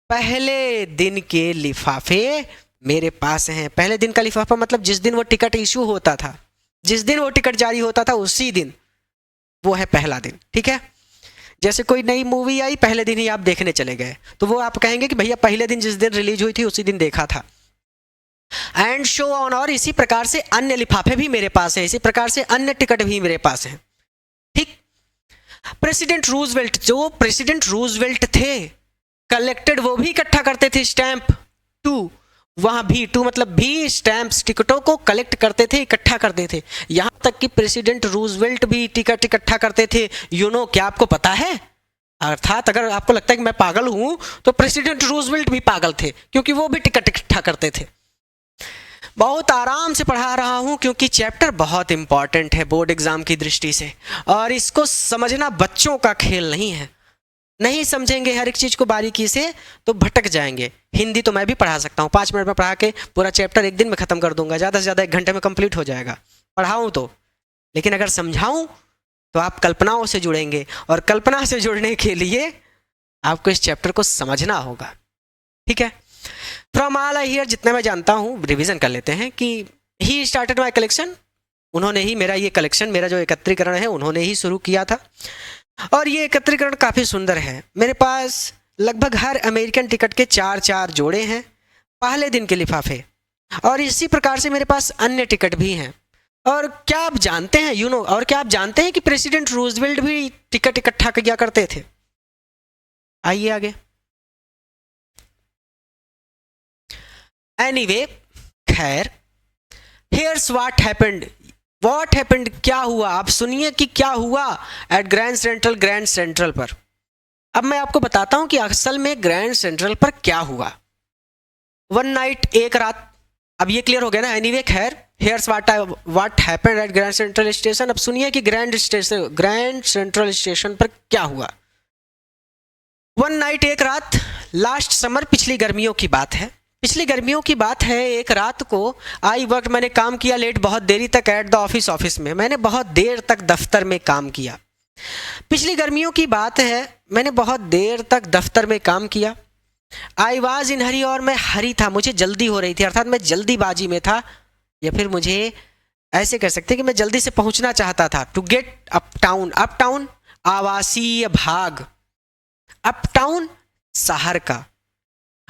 [SPEAKER 1] पहले दिन के लिफाफे मेरे पास हैं। पहले दिन का लिफाफा मतलब जिस दिन वो टिकट इशू होता था, जिस दिन वो टिकट जारी होता था उसी दिन, वो है पहला दिन। ठीक है, जैसे कोई नई मूवी आई, पहले दिन ही आप देखने चले गए, तो वो आप कहेंगे कि भैया पहले दिन जिस दिन रिलीज हुई थी उसी दिन देखा था। एंड शो ऑन, और इसी प्रकार से अन्य लिफाफे भी मेरे पास है, इसी प्रकार से अन्य टिकट भी मेरे पास हैं। ठीक। प्रेसिडेंट रूजवेल्ट, जो प्रेसिडेंट रूजवेल्ट थे, कलेक्टेड, वो भी इकट्ठा करते थे स्टैंप 2, वहां भी 2 मतलब भी स्टैंप्स, टिकटों को कलेक्ट करते थे, इकट्ठा करते थे। यहां तक कि प्रेसिडेंट रूजवेल्ट भी टिकट इकट्ठा करते थे। क्या आपको पता है? अर्थात अगर आपको लगता है कि मैं पागल हूं, तो प्रेसिडेंट रूजवेल्ट भी पागल थे, क्योंकि वो भी टिकट इकट्ठा करते थे। बहुत आराम से पढ़ा रहा हूं क्योंकि चैप्टर बहुत इंपॉर्टेंट है बोर्ड एग्जाम की दृष्टि से, और इसको समझना बच्चों का खेल नहीं है। नहीं समझेंगे हर एक चीज को बारीकी से तो भटक जाएंगे। हिंदी तो मैं भी पढ़ा सकता हूँ, 5 मिनट में पढ़ा के पूरा चैप्टर एक दिन में खत्म कर दूंगा, ज़्यादा से ज़्यादा 1 घंटे में कंप्लीट हो जाएगा पढ़ाऊँ तो। लेकिन अगर समझाऊँ तो आप कल्पनाओं से जुड़ेंगे, और कल्पना से जुड़ने के लिए आपको इस चैप्टर को समझना होगा। ठीक है, फ्रॉम ऑल आई हियर, जितना मैं जानता हूँ, रिविजन कर लेते हैं कि ही स्टार्टेड माई कलेक्शन, उन्होंने ही मेरा ये कलेक्शन, मेरा जो एकत्रीकरण है उन्होंने ही शुरू किया था। और ये एकत्रीकरण काफ़ी सुंदर है। मेरे पास लगभग हर अमेरिकन टिकट के चार जोड़े हैं, पहले दिन के लिफाफे, और इसी प्रकार से मेरे पास अन्य टिकट भी हैं। और क्या आप जानते हैं, और क्या आप जानते हैं कि प्रेसिडेंट रूजवेल्ट भी टिकट इकट्ठा किया करते थे? आइए आगे। एनीवे, खैर, हियर्स व्हाट हैपेंड, क्या हुआ? आप सुनिए कि क्या हुआ एट ग्रैंड सेंट्रल पर। अब मैं आपको बताता हूं कि असल में ग्रैंड सेंट्रल पर क्या हुआ। 1 नाइट, एक रात। अब ये क्लियर हो गया ना? एनीवे, खैर, here's what happened at Grand Central Station. अब सुनिए कि ग्रैंड सेंट्रल स्टेशन पर क्या हुआ। 1 नाइट, एक रात, लास्ट समर, पिछली गर्मियों की बात है। एक रात को आई वर्क, मैंने काम किया लेट, बहुत देरी तक, एट द ऑफिस में, मैंने बहुत देर तक दफ्तर में काम किया। पिछली गर्मियों की बात है, मैंने बहुत देर तक दफ्तर में काम किया। आई वाज इन हरी, और मैं हरी था, मुझे जल्दी हो रही थी, अर्थात मैं जल्दीबाजी में था, या फिर मुझे ऐसे कह सकते हैं कि मैं जल्दी से पहुंचना चाहता था। टू गेट अपटाउन आवासीय भाग, अपटाउन शहर का,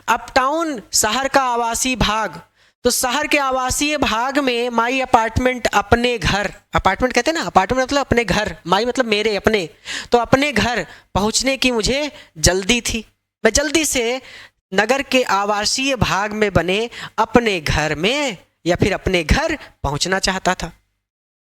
[SPEAKER 1] अपटाउन शहर का आवासीय भाग। तो शहर के आवासीय भाग में माई अपार्टमेंट, अपने घर, अपार्टमेंट कहते हैं ना, अपार्टमेंट मतलब अपने घर, माई मतलब मेरे, अपने, तो अपने घर पहुंचने की मुझे जल्दी थी। मैं जल्दी से नगर के आवासीय भाग में बने अपने घर में, या फिर अपने घर पहुंचना चाहता था।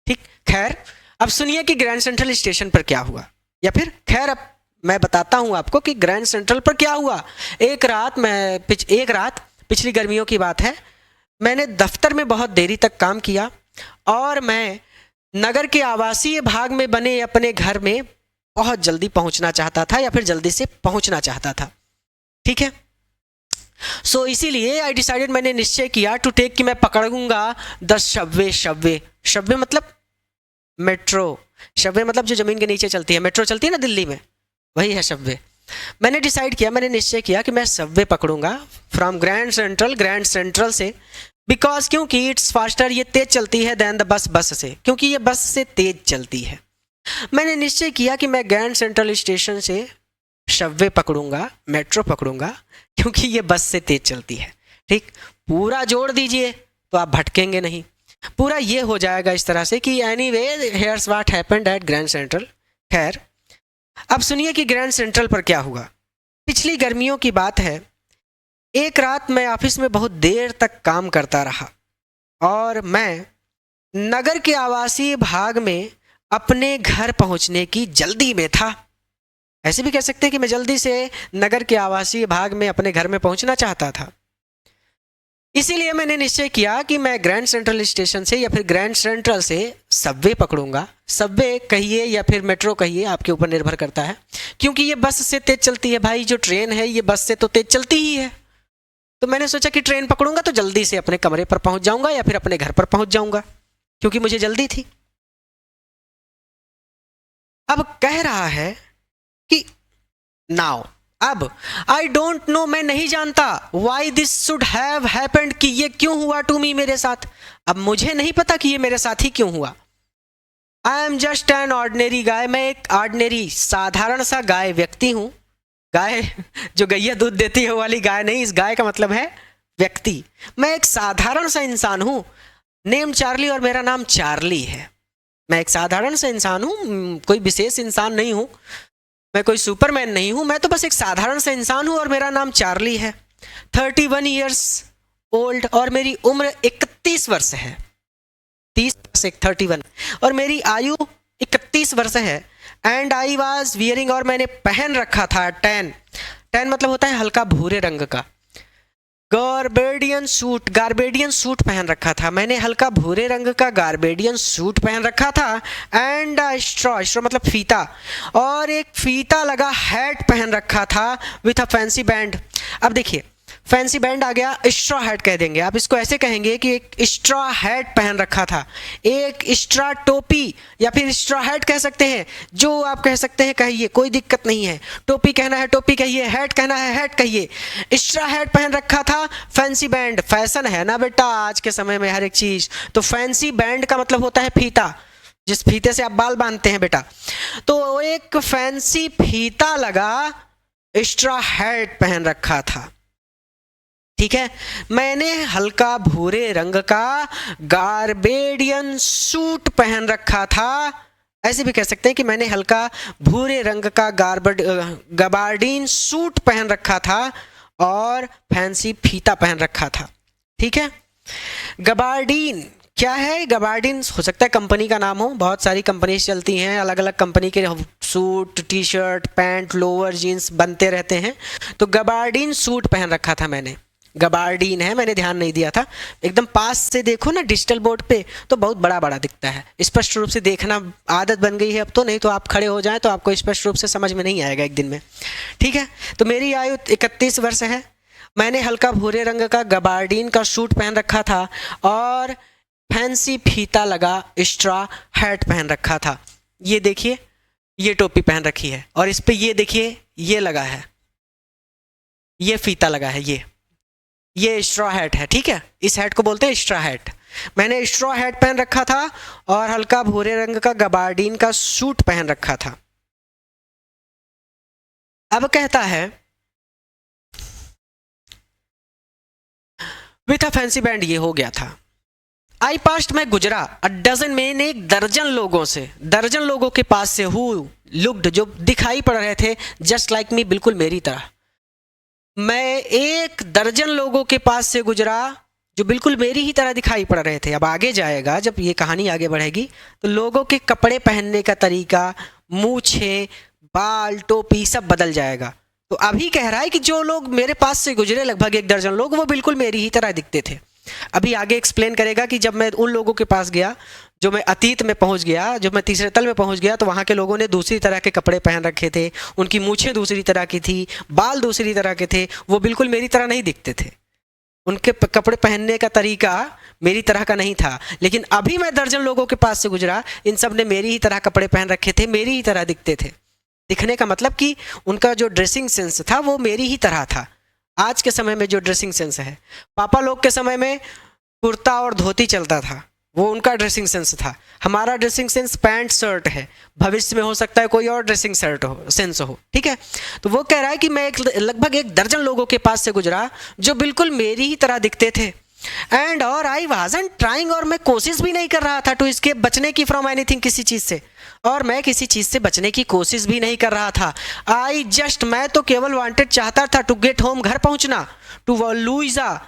[SPEAKER 1] ठीक, खैर, अब सुनिए कि ग्रैंड सेंट्रल स्टेशन पर क्या हुआ, या फिर खैर अब मैं बताता हूं आपको कि ग्रैंड सेंट्रल पर क्या हुआ। एक रात पिछली गर्मियों की बात है, मैंने दफ्तर में बहुत देरी तक काम किया, और मैं नगर के आवासीय भाग में बने अपने घर में बहुत जल्दी पहुंचना चाहता था, या फिर जल्दी से पहुंचना चाहता था। ठीक है, सो इसीलिए आई डिसाइडेड, मैंने निश्चय किया, टू टेक, कि मैं पकड़ूंगा 10 शब्वे मतलब मेट्रो, सबवे मतलब जो ज़मीन के नीचे चलती है, मेट्रो चलती है ना दिल्ली में, वही है सबवे। मैंने डिसाइड किया, मैंने निश्चय किया कि मैं सबवे पकड़ूंगा फ्रॉम ग्रैंड सेंट्रल से, बिकॉज क्योंकि इट्स फास्टर, ये तेज चलती है देन द बस से, क्योंकि ये बस से तेज चलती है। मैंने निश्चय किया कि मैं ग्रैंड सेंट्रल स्टेशन से सबवे पकड़ूंगा, मेट्रो पकड़ूंगा, क्योंकि ये बस से तेज चलती है। ठीक, पूरा जोड़ दीजिए तो आप भटकेंगे नहीं, पूरा ये हो जाएगा इस तरह से कि anyway here's what happened at Grand Central. खैर, अब सुनिए कि ग्रैंड सेंट्रल पर क्या हुआ। पिछली गर्मियों की बात है, एक रात मैं ऑफिस में बहुत देर तक काम करता रहा और मैं नगर के आवासीय भाग में अपने घर पहुंचने की जल्दी में था। ऐसे भी कह सकते हैं कि मैं जल्दी से नगर के आवासीय भाग में अपने घर में पहुंचना चाहता था। इसीलिए मैंने निश्चय किया कि मैं ग्रैंड सेंट्रल स्टेशन से या फिर ग्रैंड सेंट्रल से सबवे पकड़ूंगा। सबवे कहिए या फिर मेट्रो कहिए, आपके ऊपर निर्भर करता है, क्योंकि ये बस से तेज चलती है। भाई, जो ट्रेन है ये बस से तो तेज चलती ही है। तो मैंने सोचा कि ट्रेन पकड़ूंगा तो जल्दी से अपने कमरे पर पहुंच जाऊंगा या फिर अपने घर पर पहुंच जाऊंगा, क्योंकि मुझे जल्दी थी। अब कह रहा है कि नाउ, अब आई डोंट नो, मैं नहीं जानता why this should have happened, कि ये क्यों हुआ टू मी, मेरे साथ। अब मुझे नहीं पता कि ये मेरे साथ ही क्यों हुआ। I am just an ordinary guy, मैं एक ऑर्डिनरी साधारण सा गाय व्यक्ति हूं। गाय जो गैया दूध देती है वो वाली गाय नहीं, इस गाय का मतलब है व्यक्ति। मैं एक साधारण सा इंसान हूं, नेम चार्ली, और मेरा नाम चार्ली है। मैं एक साधारण सा इंसान हूं, कोई विशेष इंसान नहीं हूं, मैं कोई सुपरमैन नहीं हूं, मैं तो बस एक साधारण सा इंसान हूं और मेरा नाम चार्ली है। 31 ईयर्स ओल्ड, और मेरी उम्र 31 वर्ष है। 30 से 31, और मेरी आयु 31 वर्ष है। एंड आई वॉज वियरिंग, और मैंने पहन रखा था टैन मतलब होता है हल्का भूरे रंग का, गार्बेडियन सूट पहन रखा था। मैंने हल्का भूरे रंग का गार्बेडियन सूट पहन रखा था। एंड स्ट्रॉ मतलब फीता, और एक फीता लगा हैट पहन रखा था विथ अ फैंसी बैंड। अब देखिए, फैंसी बैंड आ गया, स्ट्रॉ हैट कह देंगे आप इसको, ऐसे कहेंगे कि एक स्ट्रॉ हैट पहन रखा था, एक स्ट्रॉ टोपी या फिर स्ट्रॉ हैट कह सकते हैं, जो आप कह सकते हैं कहिए, कोई दिक्कत नहीं है। टोपी कहना है टोपी कहिए, हैट कहना है हैट कहिए। स्ट्रॉ हैट पहन रखा था, फैंसी बैंड, फैशन है ना बेटा आज के समय में हर एक चीज, तो फैंसी बैंड का मतलब होता है फीता, जिस फीते से आप बाल बांधते हैं बेटा। तो एक फैंसी फीता लगा स्ट्रॉ हैट पहन रखा था, ठीक है। मैंने हल्का भूरे रंग का गार्बेडियन सूट पहन रखा था, ऐसे भी कह सकते हैं कि मैंने हल्का भूरे रंग का गबार्डीन सूट पहन रखा था और फैंसी फीता पहन रखा था, ठीक है। गबार्डीन क्या है? गबार्डीन हो सकता है कंपनी का नाम हो, बहुत सारी कंपनीज चलती हैं, अलग अलग कंपनी के suit, T shirt, pant, lower, jeans बनते रहते हैं। तो गबार्डीन सूट पहन रखा था मैंने, गबार्डीन है, मैंने ध्यान नहीं दिया था। एकदम पास से देखो ना डिजिटल बोर्ड पे तो बहुत बड़ा बड़ा दिखता है, स्पष्ट रूप से देखना आदत बन गई है अब तो, नहीं तो आप खड़े हो जाएं तो आपको स्पष्ट रूप से समझ में नहीं आएगा एक दिन में, ठीक है। तो मेरी आयु 31 वर्ष है, मैंने हल्का भूरे रंग का गबार्डीन का सूट पहन रखा था और फैंसी फीता लगा स्ट्रॉ हैट पहन रखा था। ये देखिए, ये टोपी पहन रखी है और इस पे ये देखिए ये लगा है, ये फीता लगा है, ये स्ट्रॉ हैट है, ठीक है। इस हैट को बोलते हैं स्ट्रॉ हैट। मैंने स्ट्रॉ हैट पहन रखा था और हल्का भूरे रंग का गबार्डीन का सूट पहन रखा था। अब कहता है विथ अ फैंसी बैंड, ये हो गया था। आई पास्ट, मैं गुजरा, अ डजन, मैंने एक दर्जन लोगों से, दर्जन लोगों के पास से, हु लुक्ड, जो दिखाई पड़ रहे थे जस्ट लाइक मी, बिल्कुल मेरी तरह। मैं एक दर्जन लोगों के पास से गुजरा जो बिल्कुल मेरी ही तरह दिखाई पड़ रहे थे। अब आगे जाएगा, जब ये कहानी आगे बढ़ेगी तो लोगों के कपड़े पहनने का तरीका, मूछें, बाल, टोपी सब बदल जाएगा। तो अभी कह रहा है कि जो लोग मेरे पास से गुजरे, लगभग एक दर्जन लोग, वो बिल्कुल मेरी ही तरह दिखते थे। अभी आगे एक्सप्लेन करेगा कि जब मैं उन लोगों के पास गया, जो मैं अतीत में पहुंच गया, जब मैं तीसरे तल में पहुंच गया, तो वहाँ के लोगों ने दूसरी तरह के कपड़े पहन रखे थे, उनकी मूछें दूसरी तरह की थी, बाल दूसरी तरह के थे, वो बिल्कुल मेरी तरह नहीं दिखते थे। उनके कपड़े पहनने का तरीका मेरी तरह का नहीं था, लेकिन अभी मैं दर्जन लोगों के पास से गुजरा, इन सब ने मेरी ही तरह कपड़े पहन रखे थे, मेरी ही तरह दिखते थे। दिखने का मतलब कि उनका जो ड्रेसिंग सेंस था वो मेरी ही तरह था। आज के समय में जो ड्रेसिंग सेंस है, पापा लोग के समय में कुर्ता और धोती चलता था, वो उनका ड्रेसिंग सेंस था। हमारा ड्रेसिंग सेंस पैंट शर्ट है, भविष्य में हो सकता है कोई और ड्रेसिंग शर्ट हो सेंस हो, ठीक है। तो वो कह रहा है कि मैं लगभग एक दर्जन लोगों के पास से गुजरा जो बिल्कुल मेरी ही तरह दिखते थे, एंड और आई वाजंट ट्राइंग, और मैं कोशिश भी नहीं कर रहा था टू एस्केप, बचने की फ्रॉम एनीथिंग, किसी चीज़ से, और मैं किसी चीज़ से बचने की कोशिश भी नहीं कर रहा था। आई जस्ट, मैं तो केवल वांटेड चाहता था टू गेट होम, घर पहुंचना, टू लुइजा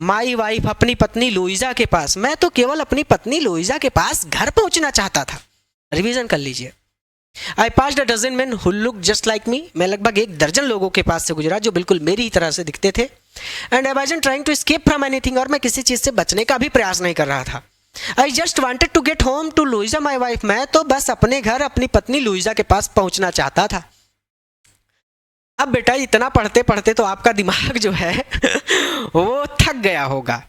[SPEAKER 1] माई वाइफ, अपनी पत्नी लुइजा के पास। मैं तो केवल अपनी पत्नी लुइजा के पास घर पहुंचना चाहता था। रिवीजन कर लीजिए। I passed a dozen man who look just like me, मैं लगभग एक दर्जन लोगों के पास से गुजरा जो बिल्कुल मेरी ही तरह से दिखते थे। And I wasn't trying to escape from anything, और मैं किसी चीज़ से बचने का भी प्रयास नहीं कर रहा था। I just wanted to get home to Louisa my wife, मैं तो बस अपने घर अपनी पत्नी लुइजा के पास पहुंचना चाहता था। अब बेटा इतना पढ़ते पढ़ते तो आपका दिमाग जो है वो थक गया होगा,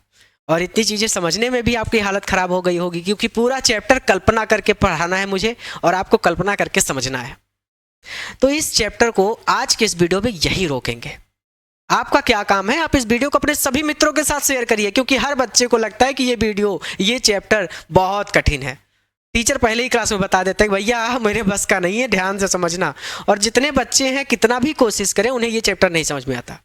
[SPEAKER 1] और इतनी चीज़ें समझने में भी आपकी हालत ख़राब हो गई होगी, क्योंकि पूरा चैप्टर कल्पना करके पढ़ाना है मुझे, और आपको कल्पना करके समझना है। तो इस चैप्टर को आज के इस वीडियो में यही रोकेंगे। आपका क्या काम है, आप इस वीडियो को अपने सभी मित्रों के साथ शेयर करिए, क्योंकि हर बच्चे को लगता है कि ये वीडियो, ये चैप्टर बहुत कठिन है। टीचर पहले ही क्लास में बता देते हैं कि भैया मेरे बस का नहीं है, ध्यान से समझना। और जितने बच्चे हैं कितना भी कोशिश करें उन्हें ये चैप्टर नहीं समझ में आता।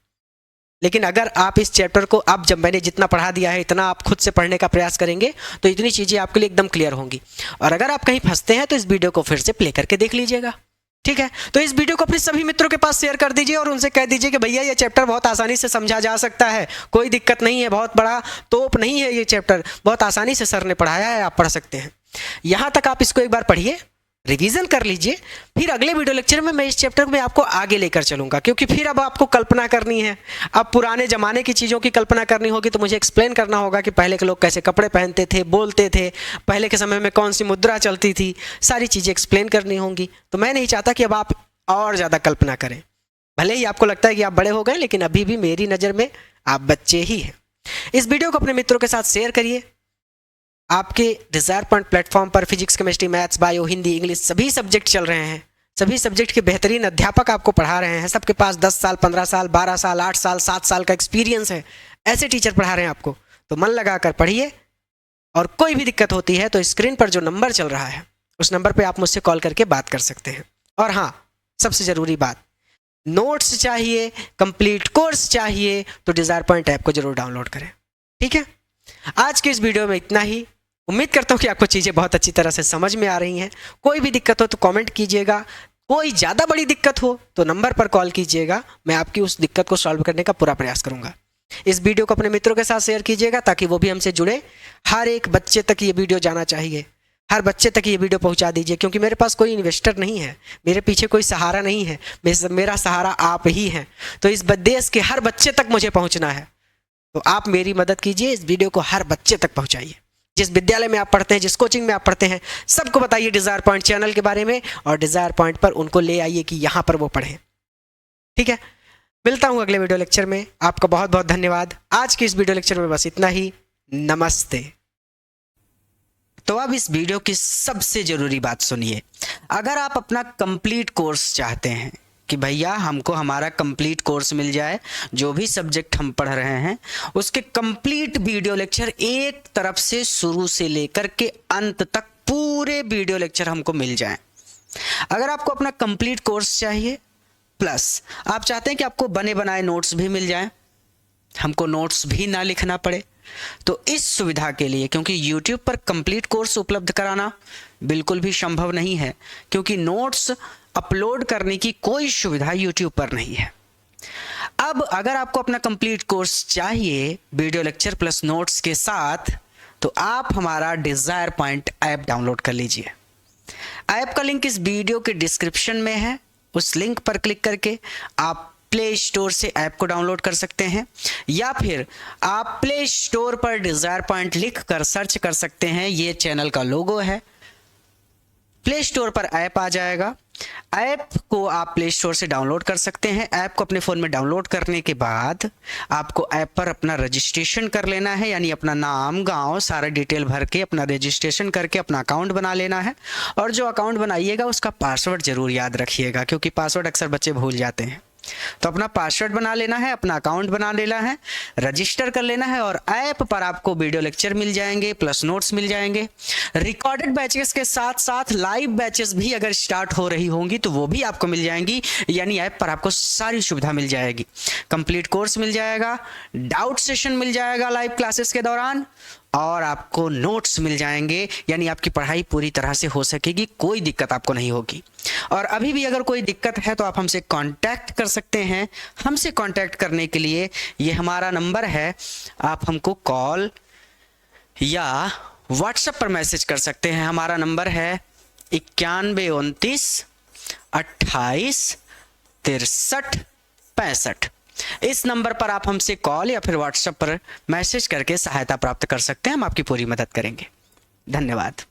[SPEAKER 1] लेकिन अगर आप इस चैप्टर को, अब जब मैंने जितना पढ़ा दिया है इतना आप खुद से पढ़ने का प्रयास करेंगे तो इतनी चीज़ें आपके लिए एकदम क्लियर होंगी। और अगर आप कहीं फंसते हैं तो इस वीडियो को फिर से प्ले करके देख लीजिएगा, ठीक है। तो इस वीडियो को अपने सभी मित्रों के पास शेयर कर दीजिए और उनसे कह दीजिए कि भैया ये चैप्टर बहुत आसानी से समझा जा सकता है, कोई दिक्कत नहीं है, बहुत बड़ा तोप नहीं है ये चैप्टर, बहुत आसानी से सर ने पढ़ाया है, आप पढ़ सकते हैं। यहाँ तक आप इसको एक बार पढ़िए, रिवीजन कर लीजिए, फिर अगले वीडियो लेक्चर में मैं इस चैप्टर में आपको आगे लेकर चलूंगा, क्योंकि फिर अब आपको कल्पना करनी है। अब पुराने ज़माने की चीज़ों की कल्पना करनी होगी, तो मुझे एक्सप्लेन करना होगा कि पहले के लोग कैसे कपड़े पहनते थे, बोलते थे, पहले के समय में कौन सी मुद्रा चलती थी, सारी चीज़ें एक्सप्लेन करनी होंगी। तो मैं नहीं चाहता कि अब आप और ज़्यादा कल्पना करें। भले ही आपको लगता है कि आप बड़े हो गए, लेकिन अभी भी मेरी नज़र में आप बच्चे ही हैं। इस वीडियो को अपने मित्रों के साथ शेयर करिए। आपके डिज़ायर पॉइंट प्लेटफॉर्म पर physics, chemistry, maths, bio, Hindi, English सभी सब्जेक्ट चल रहे हैं। सभी सब्जेक्ट के बेहतरीन अध्यापक आपको पढ़ा रहे हैं। सबके पास 10 साल, 15 साल, 12 साल, 8 साल, 7 साल का एक्सपीरियंस है। ऐसे टीचर पढ़ा रहे हैं आपको, तो मन लगाकर पढ़िए। और कोई भी दिक्कत होती है तो स्क्रीन पर जो नंबर चल रहा है उस नंबर पर आप मुझसे कॉल करके बात कर सकते हैं। और हाँ, सबसे ज़रूरी बात, नोट्स चाहिए, कंप्लीट कोर्स चाहिए तो डिज़ायर पॉइंट ऐप को जरूर डाउनलोड करें, ठीक है। आज के इस वीडियो में इतना ही। उम्मीद करता हूँ कि आपको चीज़ें बहुत अच्छी तरह से समझ में आ रही हैं। कोई भी दिक्कत हो तो कमेंट कीजिएगा, कोई ज़्यादा बड़ी दिक्कत हो तो नंबर पर कॉल कीजिएगा, मैं आपकी उस दिक्कत को सॉल्व करने का पूरा प्रयास करूँगा। इस वीडियो को अपने मित्रों के साथ शेयर कीजिएगा ताकि वो भी हमसे जुड़े। हर एक बच्चे तक ये वीडियो जाना चाहिए, हर बच्चे तक ये वीडियो पहुंचा दीजिए, क्योंकि मेरे पास कोई इन्वेस्टर नहीं है, मेरे पीछे कोई सहारा नहीं है, मेरा सहारा आप ही हैं। तो इस देश के हर बच्चे तक मुझे पहुंचना है, तो आप मेरी मदद कीजिए, इस वीडियो को हर बच्चे तक पहुंचाइए। जिस विद्यालय में आप पढ़ते हैं, जिस कोचिंग में आप पढ़ते हैं, सबको बताइए डिज़ायर पॉइंट चैनल के बारे में, और डिज़ायर पॉइंट पर उनको ले आइए कि यहाँ पर वो पढ़ें, ठीक है। मिलता हूँ अगले वीडियो लेक्चर में। आपका बहुत बहुत धन्यवाद। आज के इस वीडियो लेक्चर में बस इतना ही। नमस्ते। तो अब इस वीडियो की सबसे ज़रूरी बात सुनिए। अगर आप अपना कंप्लीट कोर्स चाहते हैं कि भैया हमको हमारा कंप्लीट कोर्स मिल जाए, जो भी सब्जेक्ट हम पढ़ रहे हैं उसके कंप्लीट वीडियो लेक्चर एक तरफ से शुरू से लेकर के अंत तक पूरे वीडियो लेक्चर हमको मिल जाएं। अगर आपको अपना कंप्लीट कोर्स चाहिए, प्लस आप चाहते हैं कि आपको बने बनाए नोट्स भी मिल जाएं, हमको नोट्स भी ना लिखना पड़े, तो इस सुविधा के लिए, क्योंकि YouTube पर कंप्लीट कोर्स उपलब्ध कराना बिल्कुल भी संभव नहीं है, क्योंकि नोट्स अपलोड करने की कोई सुविधा YouTube पर नहीं है। अब अगर आपको अपना कंप्लीट कोर्स चाहिए वीडियो लेक्चर प्लस नोट्स के साथ, तो आप हमारा डिज़ायर पॉइंट ऐप डाउनलोड कर लीजिए। ऐप का लिंक इस वीडियो के डिस्क्रिप्शन में है, उस लिंक पर क्लिक करके आप प्ले स्टोर से ऐप को डाउनलोड कर सकते हैं, या फिर आप प्ले स्टोर पर डिज़ायर पॉइंट लिख कर सर्च कर सकते हैं। ये चैनल का लोगो है, प्ले स्टोर पर ऐप आ जाएगा, ऐप को आप प्ले स्टोर से डाउनलोड कर सकते हैं। ऐप को अपने फ़ोन में डाउनलोड करने के बाद आपको ऐप पर अपना रजिस्ट्रेशन कर लेना है, यानी अपना नाम, गांव, सारा डिटेल भर के अपना रजिस्ट्रेशन करके अपना अकाउंट बना लेना है। और जो अकाउंट बनाइएगा उसका पासवर्ड ज़रूर याद रखिएगा, क्योंकि पासवर्ड अक्सर बच्चे भूल जाते हैं। तो अपना पासवर्ड बना लेना है, अपना अकाउंट बना लेना है, रजिस्टर कर लेना है। और ऐप पर आपको वीडियो लेक्चर मिल जाएंगे, प्लस नोट्स मिल जाएंगे। रिकॉर्डेड बैचेस के साथ साथ लाइव बैचेस भी अगर स्टार्ट हो रही होंगी तो वो भी आपको मिल जाएंगी, यानी ऐप पर आपको सारी सुविधा मिल जाएगी। कंप्लीट कोर्स मिल जाएगा, डाउट सेशन मिल जाएगा लाइव क्लासेस के दौरान, और आपको नोट्स मिल जाएंगे, यानी आपकी पढ़ाई पूरी तरह से हो सकेगी, कोई दिक्कत आपको नहीं होगी। और अभी भी अगर कोई दिक्कत है तो आप हमसे कांटेक्ट कर सकते हैं। हमसे कांटेक्ट करने के लिए ये हमारा नंबर है, आप हमको कॉल या व्हाट्सएप पर मैसेज कर सकते हैं। हमारा नंबर है 9129 28 63 65। इस नंबर पर आप हमसे कॉल या फिर व्हाट्सएप पर मैसेज करके सहायता प्राप्त कर सकते हैं। हम आपकी पूरी मदद करेंगे। धन्यवाद।